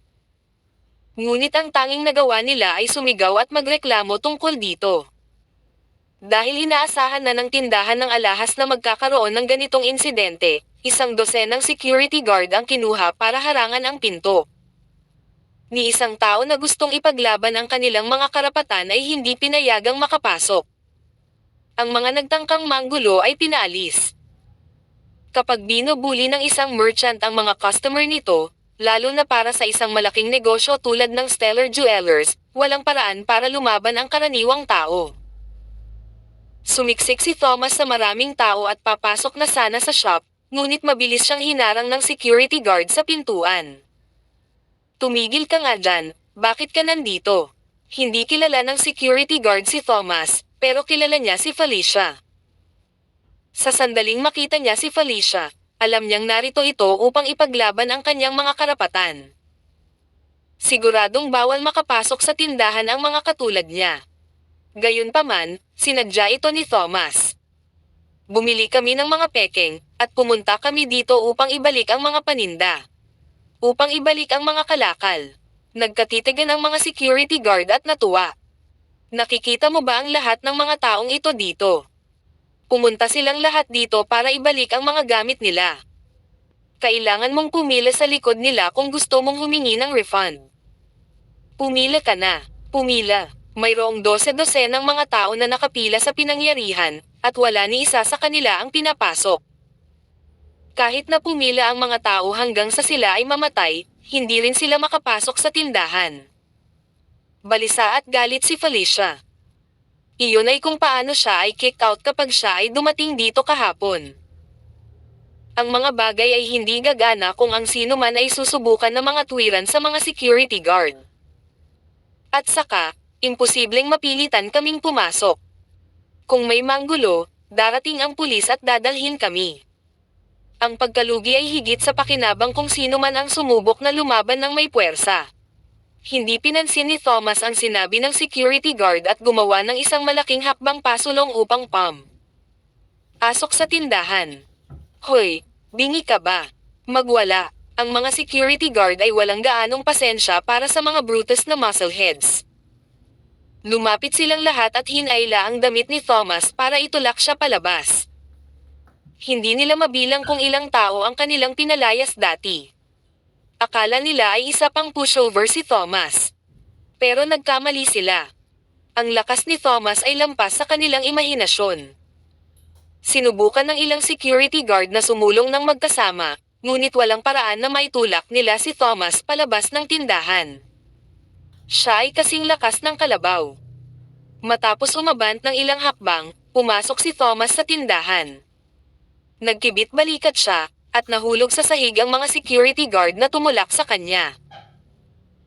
Ngunit ang tanging nagawa nila ay sumigaw at magreklamo tungkol dito. Dahil inaasahan na ng tindahan ng alahas na magkakaroon ng ganitong insidente, 100 security guard ang kinuha para harangan ang pinto. Ni isang tao na gustong ipaglaban ang kanilang mga karapatan ay hindi pinayagang makapasok. Ang mga nagtangkang manggulo ay pinaalis. Kapag binubuli ng isang merchant ang mga customer nito, lalo na para sa isang malaking negosyo tulad ng Stellar Jewelers, walang paraan para lumaban ang karaniwang tao. Sumiksik si Thomas sa maraming tao at papasok na sana sa shop, ngunit mabilis siyang hinarang ng security guard sa pintuan. Tumigil ka nga dyan, bakit ka nandito? Hindi kilala ng security guard si Thomas, pero kilala niya si Felicia. Sa sandaling makita niya si Felicia, alam niyang narito ito upang ipaglaban ang kanyang mga karapatan. Siguradong bawal makapasok sa tindahan ang mga katulad niya. Gayunpaman, sinadya ito ni Thomas. Bumili kami ng mga pekeng, at pumunta kami dito upang ibalik ang mga paninda. Upang ibalik ang mga kalakal. Nagkatitigan ang mga security guard at natuwa. Nakikita mo ba ang lahat ng mga taong ito dito? Pumunta silang lahat dito para ibalik ang mga gamit nila. Kailangan mong pumila sa likod nila kung gusto mong humingi ng refund. Pumila ka na. Pumila. Mayroong 12 ng mga tao na nakapila sa pinangyarihan, at wala ni isa sa kanila ang pinapasok. Kahit na pumila ang mga tao hanggang sa sila ay mamatay, hindi rin sila makapasok sa tindahan. Balisa at galit si Felicia. Iyon ay kung paano siya ay kick out kapag siya ay dumating dito kahapon. Ang mga bagay ay hindi gagana kung ang sino man ay susubukan ng mga tuwiran sa mga security guard. At saka, imposibleng mapilitan kaming pumasok. Kung may manggulo, darating ang pulis at dadalhin kami. Ang pagkalugi ay higit sa pakinabang kung sino man ang sumubok na lumaban ng may puwersa. Hindi pinansin ni Thomas ang sinabi ng security guard at gumawa ng isang malaking hakbang pasulong upang asok sa tindahan. Hoy, bingi ka ba? Magwala. Ang mga security guard ay walang gaanong pasensya para sa mga brutus na muscleheads. Lumapit silang lahat at hinayla ang damit ni Thomas para itulak siya palabas. Hindi nila mabilang kung ilang tao ang kanilang pinalayas dati. Akala nila ay isa pang pushover si Thomas. Pero nagkamali sila. Ang lakas ni Thomas ay lampas sa kanilang imahinasyon. Sinubukan ng ilang security guard na sumulong ng magkasama, ngunit walang paraan na maitulak nila si Thomas palabas ng tindahan. Siya ay kasing lakas ng kalabaw. Matapos umabant ng ilang hakbang, pumasok si Thomas sa tindahan. Nagkibit-balikat siya, at nahulog sa sahig ang mga security guard na tumulak sa kanya.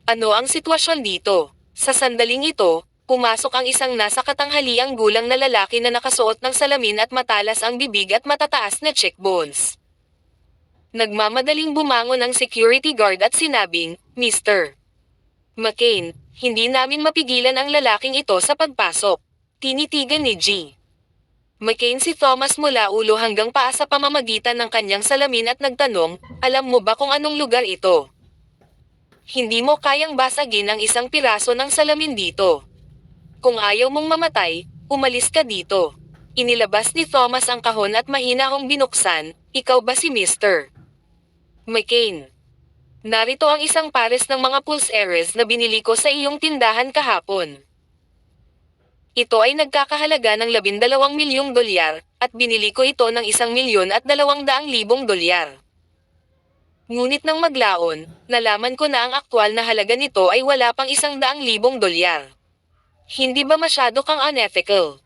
Ano ang sitwasyon dito? Sa sandaling ito, pumasok ang isang nasa katanghaliang gulang na lalaki na nakasuot ng salamin at matalas ang bibig at matataas na cheekbones. Nagmamadaling bumangon ang security guard at sinabing, "Mr. McCain, hindi namin mapigilan ang lalaking ito sa pagpasok." Tinitigan ni G. McCain si Thomas mula ulo hanggang paa sa pamamagitan ng kanyang salamin at nagtanong, "Alam mo ba kung anong lugar ito? Hindi mo kayang basagin ang isang piraso ng salamin dito. Kung ayaw mong mamatay, umalis ka dito." Inilabas ni Thomas ang kahon at mahina kong binuksan, "Ikaw ba si Mr. McCain? Narito ang isang pares ng mga pulseres na binili ko sa iyong tindahan kahapon. Ito ay nagkakahalaga ng $12 milyong, at binili ko ito ng $1,200,000. Ngunit nang maglaon, nalaman ko na ang aktwal na halaga nito ay wala pang $100,000. Hindi ba masyado kang unethical?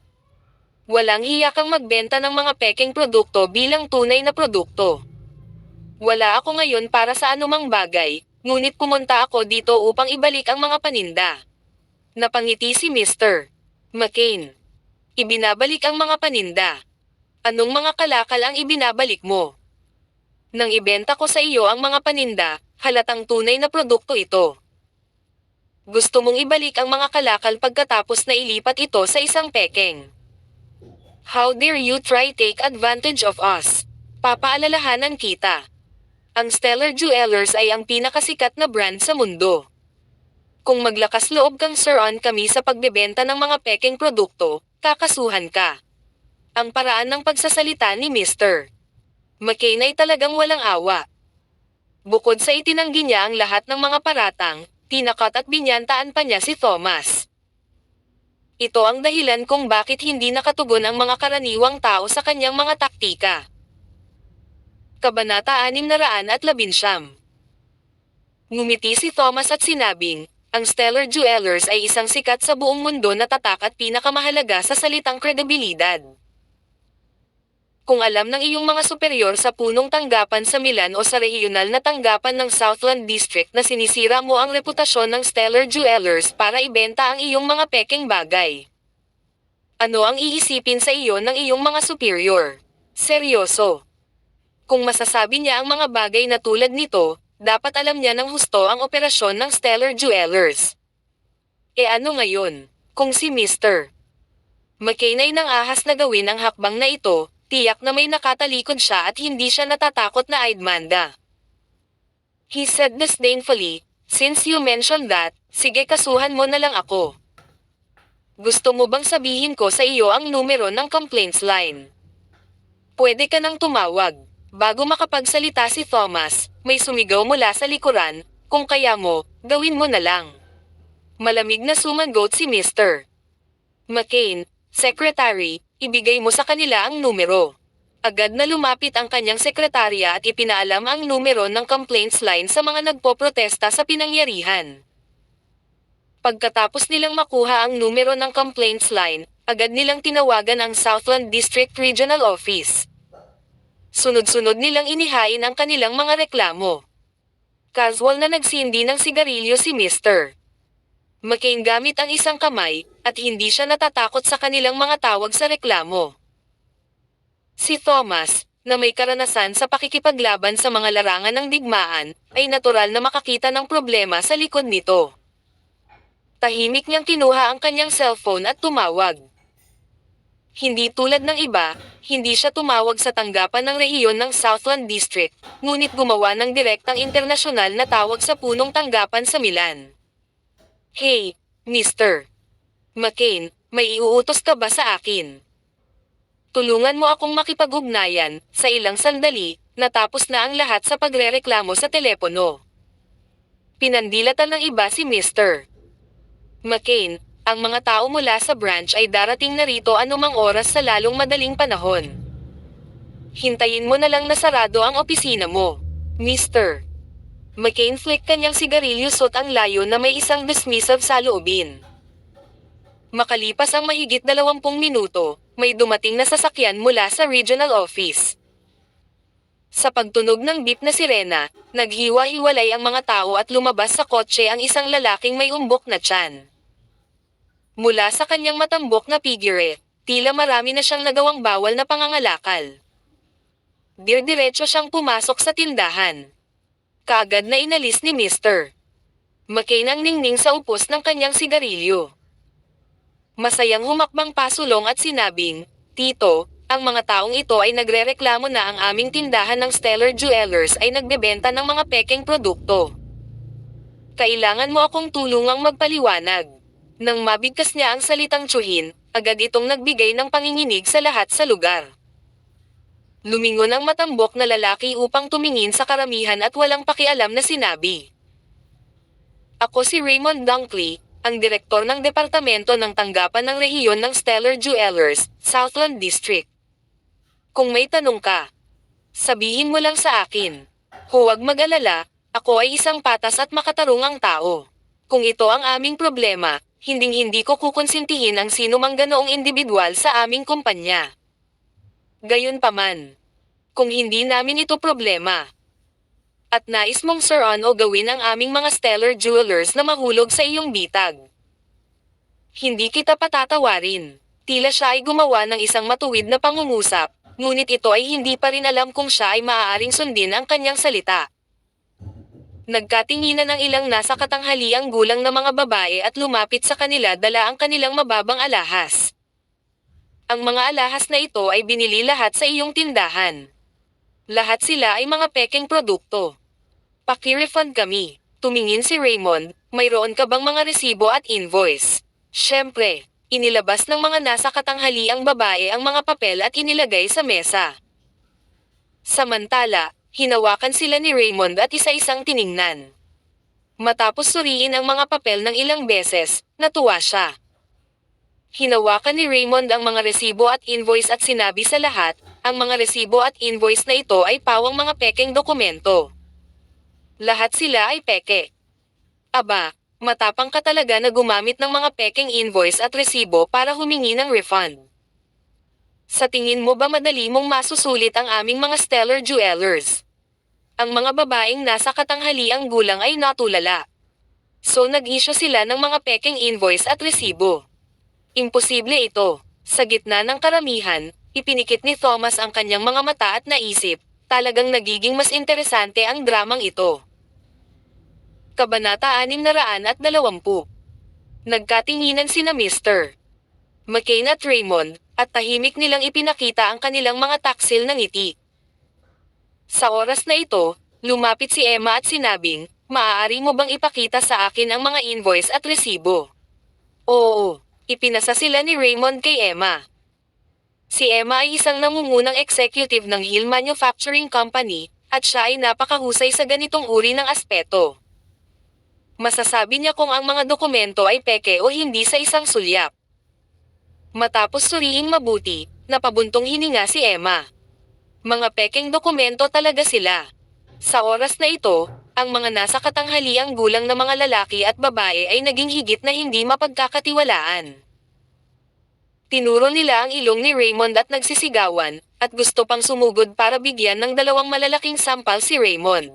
Walang hiya kang magbenta ng mga pekeng produkto bilang tunay na produkto. Wala ako ngayon para sa anumang bagay, ngunit pumunta ako dito upang ibalik ang mga paninda." Napangiti si Mr. McCain. "Ibinabalik ang mga paninda. Anong mga kalakal ang ibinabalik mo? Nang ibenta ko sa iyo ang mga paninda, halatang tunay na produkto ito. Gusto mong ibalik ang mga kalakal pagkatapos na ilipat ito sa isang pekeng. How dare you try take advantage of us? Papaalalahanan kita. Ang Stellar Jewelers ay ang pinakasikat na brand sa mundo. Kung maglakas loob kang sir-on kami sa pagbebenta ng mga pekeng produkto, kakasuhan ka." Ang paraan ng pagsasalita ni Mr. McCain ay talagang walang awa. Bukod sa itinanggi niya ang lahat ng mga paratang, tinakat at binyantaan pa niya si Thomas. Ito ang dahilan kung bakit hindi nakatugon ang mga karaniwang tao sa kanyang mga taktika. Kabanata 619. Ngumiti si Thomas at sinabing, "Ang Stellar Jewelers ay isang sikat sa buong mundo na tatak at pinakamahalaga sa salitang kredibilidad. Kung alam ng iyong mga superior sa punong tanggapan sa Milan o sa rehiyonal na tanggapan ng Southland District na sinisira mo ang reputasyon ng Stellar Jewelers para ibenta ang iyong mga pekeng bagay, ano ang iisipin sa iyo ng iyong mga superior? Seryoso. Kung masasabi niya ang mga bagay na tulad nito, dapat alam niya ng husto ang operasyon ng Stellar Jewelers. E ano ngayon, kung si Mr. McCain ay nang-ahas na gawin ang hakbang na ito, tiyak na may nakatalikod siya at hindi siya natatakot na Aidmanda. He said disdainfully, "Since you mentioned that, sige kasuhan mo na lang ako. Gusto mo bang sabihin ko sa iyo ang numero ng complaints line? Pwede ka nang tumawag." Bago makapagsalita si Thomas, may sumigaw mula sa likuran, "Kung kaya mo, gawin mo na lang." Malamig na sumagot si Mr. McCain, "Secretary, ibigay mo sa kanila ang numero." Agad na lumapit ang kanyang sekretarya at ipinaalam ang numero ng complaints line sa mga nagpoprotesta sa pinangyarihan. Pagkatapos nilang makuha ang numero ng complaints line, agad nilang tinawagan ang Southland District Regional Office. Sunod-sunod nilang inihain ang kanilang mga reklamo. Casual na nagsindi ng sigarilyo si Mr. McCain gamit ang isang kamay, at hindi siya natatakot sa kanilang mga tawag sa reklamo. Si Thomas, na may karanasan sa pakikipaglaban sa mga larangan ng digmaan, ay natural na makakita ng problema sa likod nito. Tahimik niyang kinuha ang kanyang cellphone at tumawag. Hindi tulad ng iba, hindi siya tumawag sa tanggapan ng rehiyon ng Southland District, ngunit gumawa ng direktang internasyonal na tawag sa punong tanggapan sa Milan. "Hey, Mr. McCain, may iuutos ka ba sa akin? Tulungan mo akong makipag-ugnayan." Sa ilang sandali, natapos na ang lahat sa pagrereklamo sa telepono. Pinandilatan ng iba si Mr. McCain. Ang mga tao mula sa branch ay darating na rito anumang oras sa lalong madaling panahon. Hintayin mo na lang na sarado ang opisina mo, Mr. McCain flick kanyang sigarilyo sot ang layo na may isang dismissive sa loobin. Makalipas ang mahigit 20 minuto, may dumating na sasakyan mula sa regional office. Sa pagtunog ng beep na sirena, naghiwa-hiwalay ang mga tao at lumabas sa kotse ang isang lalaking may umbok na tiyan. Mula sa kanyang matambok na figure, tila marami na siyang nagawang bawal na pangangalakal. Diretso siyang pumasok sa tindahan. Kaagad na inalis ni Mr. McCain ang ningning sa upos ng kanyang sigarilyo. Masayang humakbang pasulong at sinabing, "Tito, ang mga taong ito ay nagrereklamo na ang aming tindahan ng Stellar Jewelers ay nagbebenta ng mga pekeng produkto. Kailangan mo akong tulungang magpaliwanag." Nang mabigkas niya ang salitang tsuhin, agad itong nagbigay ng panginginig sa lahat sa lugar. Lumingon ang matambok na lalaki upang tumingin sa karamihan at walang pakialam na sinabi, "Ako si Raymond Dunkley, ang direktor ng Departamento ng Tanggapan ng Rehiyon ng Stellar Jewelers, Southland District. Kung may tanong ka, sabihin mo lang sa akin. Huwag mag-alala, ako ay isang patas at makatarungang tao. Kung ito ang aming problema, hinding-hindi ko kukonsintihin ang sino mang ganoong individual sa aming kumpanya. Gayunpaman, kung hindi namin ito problema, at nais mong suruan o gawin ang aming mga Stellar Jewelers na mahulog sa iyong bitag, hindi kita patatawarin." Tila siya ay gumawa ng isang matuwid na pangungusap, ngunit ito ay hindi pa rin alam kung siya ay maaaring sundin ang kanyang salita. Nagkatinginan ang ilang nasa katanghaliang gulang na mga babae at lumapit sa kanila dala ang kanilang mababang alahas. Ang mga alahas na ito ay binili lahat sa iyong tindahan. Lahat sila ay mga pekeng produkto. "Paki-refund kami." Tumingin si Raymond, "Mayroon ka bang mga resibo at invoice?" Siyempre, inilabas ng mga nasa katanghaliang babae ang mga papel at inilagay sa mesa. Samantala, hinawakan sila ni Raymond at isa-isang tiningnan. Matapos suriin ang mga papel ng ilang beses, natuwa siya. Hinawakan ni Raymond ang mga resibo at invoice at sinabi sa lahat, ang mga resibo at invoice na ito ay pawang mga pekeng dokumento. Lahat sila ay peke. Aba, matapang ka talaga na gumamit ng mga pekeng invoice at resibo para humingi ng refund. Sa tingin mo ba madali mong masusulit ang aming mga Stellar Jewelers? Ang mga babaeng nasa katanghaliang gulang ay natulala. So nag-issue sila ng mga pekeng invoice at resibo. Imposible ito. Sa gitna ng karamihan, ipinikit ni Thomas ang kanyang mga mata at naisip, talagang nagiging mas interesante ang dramang ito. Kabanata 620. Nagkatinginan sina Mr. McCain at Raymond, at tahimik nilang ipinakita ang kanilang mga taksil ng ngiti. Sa oras na ito, lumapit si Emma at sinabing, "Maaari mo bang ipakita sa akin ang mga invoice at resibo?" "Oo." Ipinasa sila ni Raymond kay Emma. Si Emma ay isang nangungunang executive ng Hill Manufacturing Company, at siya ay napakahusay sa ganitong uri ng aspeto. Masasabi niya kung ang mga dokumento ay peke o hindi sa isang sulyap. Matapos suriing mabuti, napabuntong hininga si Emma. Mga pekeng dokumento talaga sila. Sa oras na ito, ang mga nasa katanghaliang gulang na mga lalaki at babae ay naging higit na hindi mapagkakatiwalaan. Tinuro nila ang ilong ni Raymond at nagsisigawan, at gusto pang sumugod para bigyan ng 2 malalaking sampal si Raymond.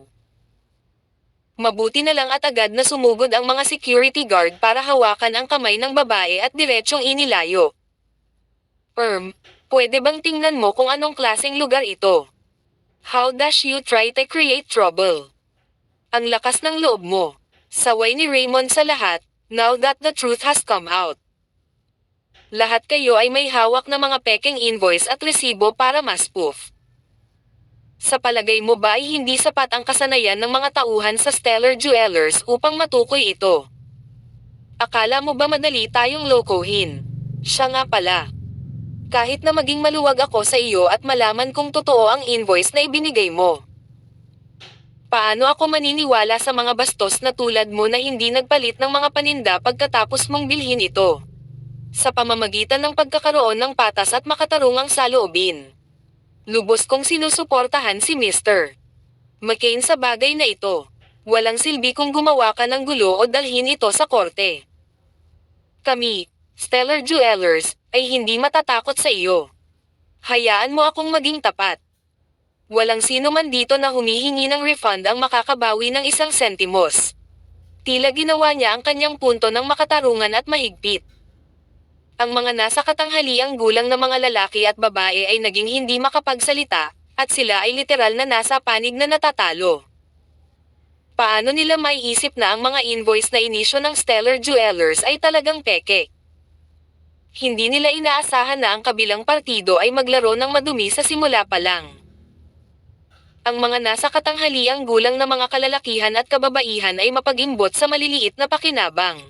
Mabuti na lang at agad na sumugod ang mga security guard para hawakan ang kamay ng babae at diretsyong inilayo. Pwede bang tingnan mo kung anong klaseng lugar ito? How does you try to create trouble? Ang lakas ng loob mo. Saway ni Raymond sa lahat, now that the truth has come out. Lahat kayo ay may hawak na mga pekeng invoice at resibo para ma-spoof. Sa palagay mo ba ay hindi sapat ang kasanayan ng mga tauhan sa Stellar Jewelers upang matukoy ito? Akala mo ba madali tayong lokohin? Siya nga pala. Kahit na maging maluwag ako sa iyo at malaman kung totoo ang invoice na ibinigay mo, Paano ako maniniwala sa mga bastos na tulad mo na hindi nagpalit ng mga paninda pagkatapos mong bilhin ito? Sa pamamagitan ng pagkakaroon ng patas at makatarungang saloobin. Lubos kong sinusuportahan si Mr. McCain sa bagay na ito. Walang silbi kung gumawa ka ng gulo o dalhin ito sa korte. Kami, Stellar Jewelers, ay hindi matatakot sa iyo. Hayaan mo akong maging tapat. Walang sino man dito na humihingi ng refund ang makakabawi ng 1 sentimos. Tila ginawa niya ang kanyang punto ng makatarungan at mahigpit. Ang mga nasa katanghaliang gulang na mga lalaki at babae ay naging hindi makapagsalita, at sila ay literal na nasa panig na natatalo. Paano nila maiisip na ang mga invoice na inisyo ng Stellar Jewelers ay talagang peke? Hindi nila inaasahan na ang kabilang partido ay maglaro ng madumi sa simula pa lang. Ang mga nasa katanghaliang gulang na mga kalalakihan at kababaihan ay mapag-imbot sa maliliit na pakinabang.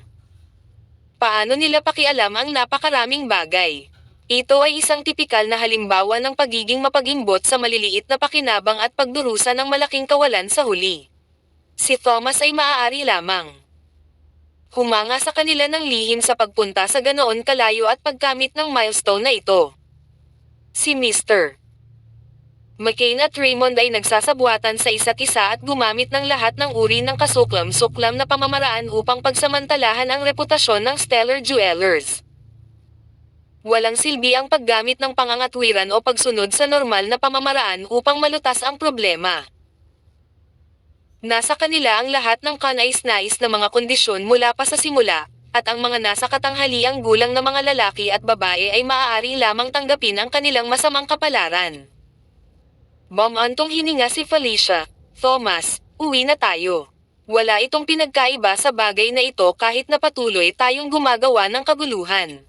Paano nila pakialam ang napakaraming bagay? Ito ay isang tipikal na halimbawa ng pagiging mapag-imbot sa maliliit na pakinabang at pagdurusa ng malaking kawalan sa huli. Si Thomas ay maaari lamang humanga sa kanila ng lihim sa pagpunta sa ganoon kalayo at pagkamit ng milestone na ito. Si Mr. McCain at Raymond ay nagsasabuatan sa isa't isa at gumamit ng lahat ng uri ng kasuklam-suklam na pamamaraan upang pagsamantalahan ang reputasyon ng Stellar Jewelers. Walang silbi ang paggamit ng pangangatwiran o pagsunod sa normal na pamamaraan upang malutas ang problema. Nasa kanila ang lahat ng kanais-nais na mga kondisyon mula pa sa simula, at ang mga nasa katanghaliang gulang na mga lalaki at babae ay maaari lamang tanggapin ang kanilang masamang kapalaran. Antong hininga si Felicia. Thomas, uwi na tayo. Wala itong pinagkaiba sa bagay na ito kahit na patuloy tayong gumagawa ng kaguluhan.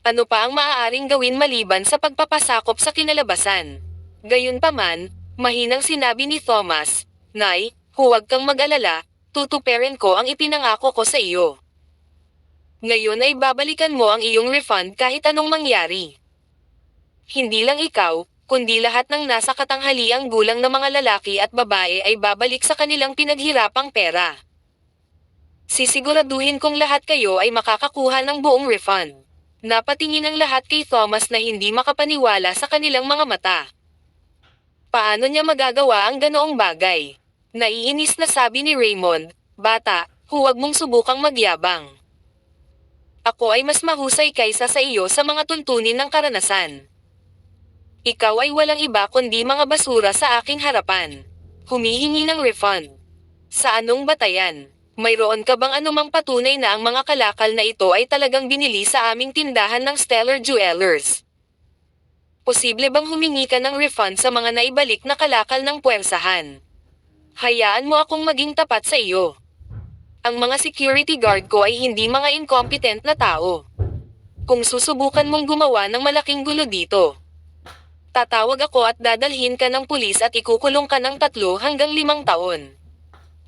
Ano pa ang maaaring gawin maliban sa pagpapasakop sa kinalabasan? Gayunpaman, mahinang sinabi ni Thomas, Nay, huwag kang mag-alala, tutuperin ko ang ipinangako ko sa iyo. Ngayon ay babalikan mo ang iyong refund kahit anong mangyari. Hindi lang ikaw, kundi lahat ng nasa katanghaliang gulang na mga lalaki at babae ay babalik sa kanilang pinaghirapang pera. Sisiguraduhin kong lahat kayo ay makakakuha ng buong refund. Napatingin ang lahat kay Thomas na hindi makapaniwala sa kanilang mga mata. Paano niya magagawa ang ganoong bagay? Naiinis na sabi ni Raymond, Bata, huwag mong subukang magyabang. Ako ay mas mahusay kaysa sa iyo sa mga tuntunin ng karanasan. Ikaw ay walang iba kundi mga basura sa aking harapan. Humihingi ng refund. Sa anong batayan? Mayroon ka bang anumang patunay na ang mga kalakal na ito ay talagang binili sa aming tindahan ng Stellar Jewelers? Posible bang humingi ka ng refund sa mga naibalik na kalakal ng puwersahan? Hayaan mo akong maging tapat sa iyo. Ang mga security guard ko ay hindi mga incompetent na tao. Kung susubukan mong gumawa ng malaking gulo dito, tatawag ako at dadalhin ka ng pulis at ikukulong ka ng 3 hanggang 5 taon.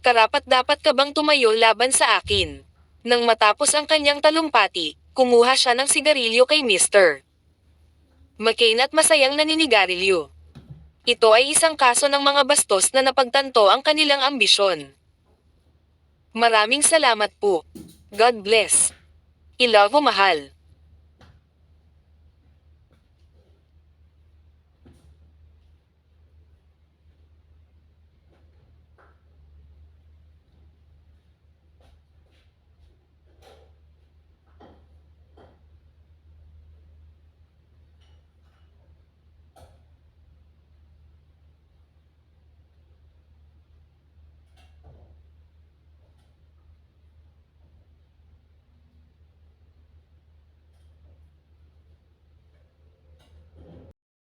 Karapat-dapat ka bang tumayo laban sa akin? Nang matapos ang kanyang talumpati, kumuha siya ng sigarilyo kay Mr. McCain at masayang naninigarilyo. Ito ay isang kaso ng mga bastos na napagtanto ang kanilang ambisyon. Maraming salamat po. God bless. I love mo mahal.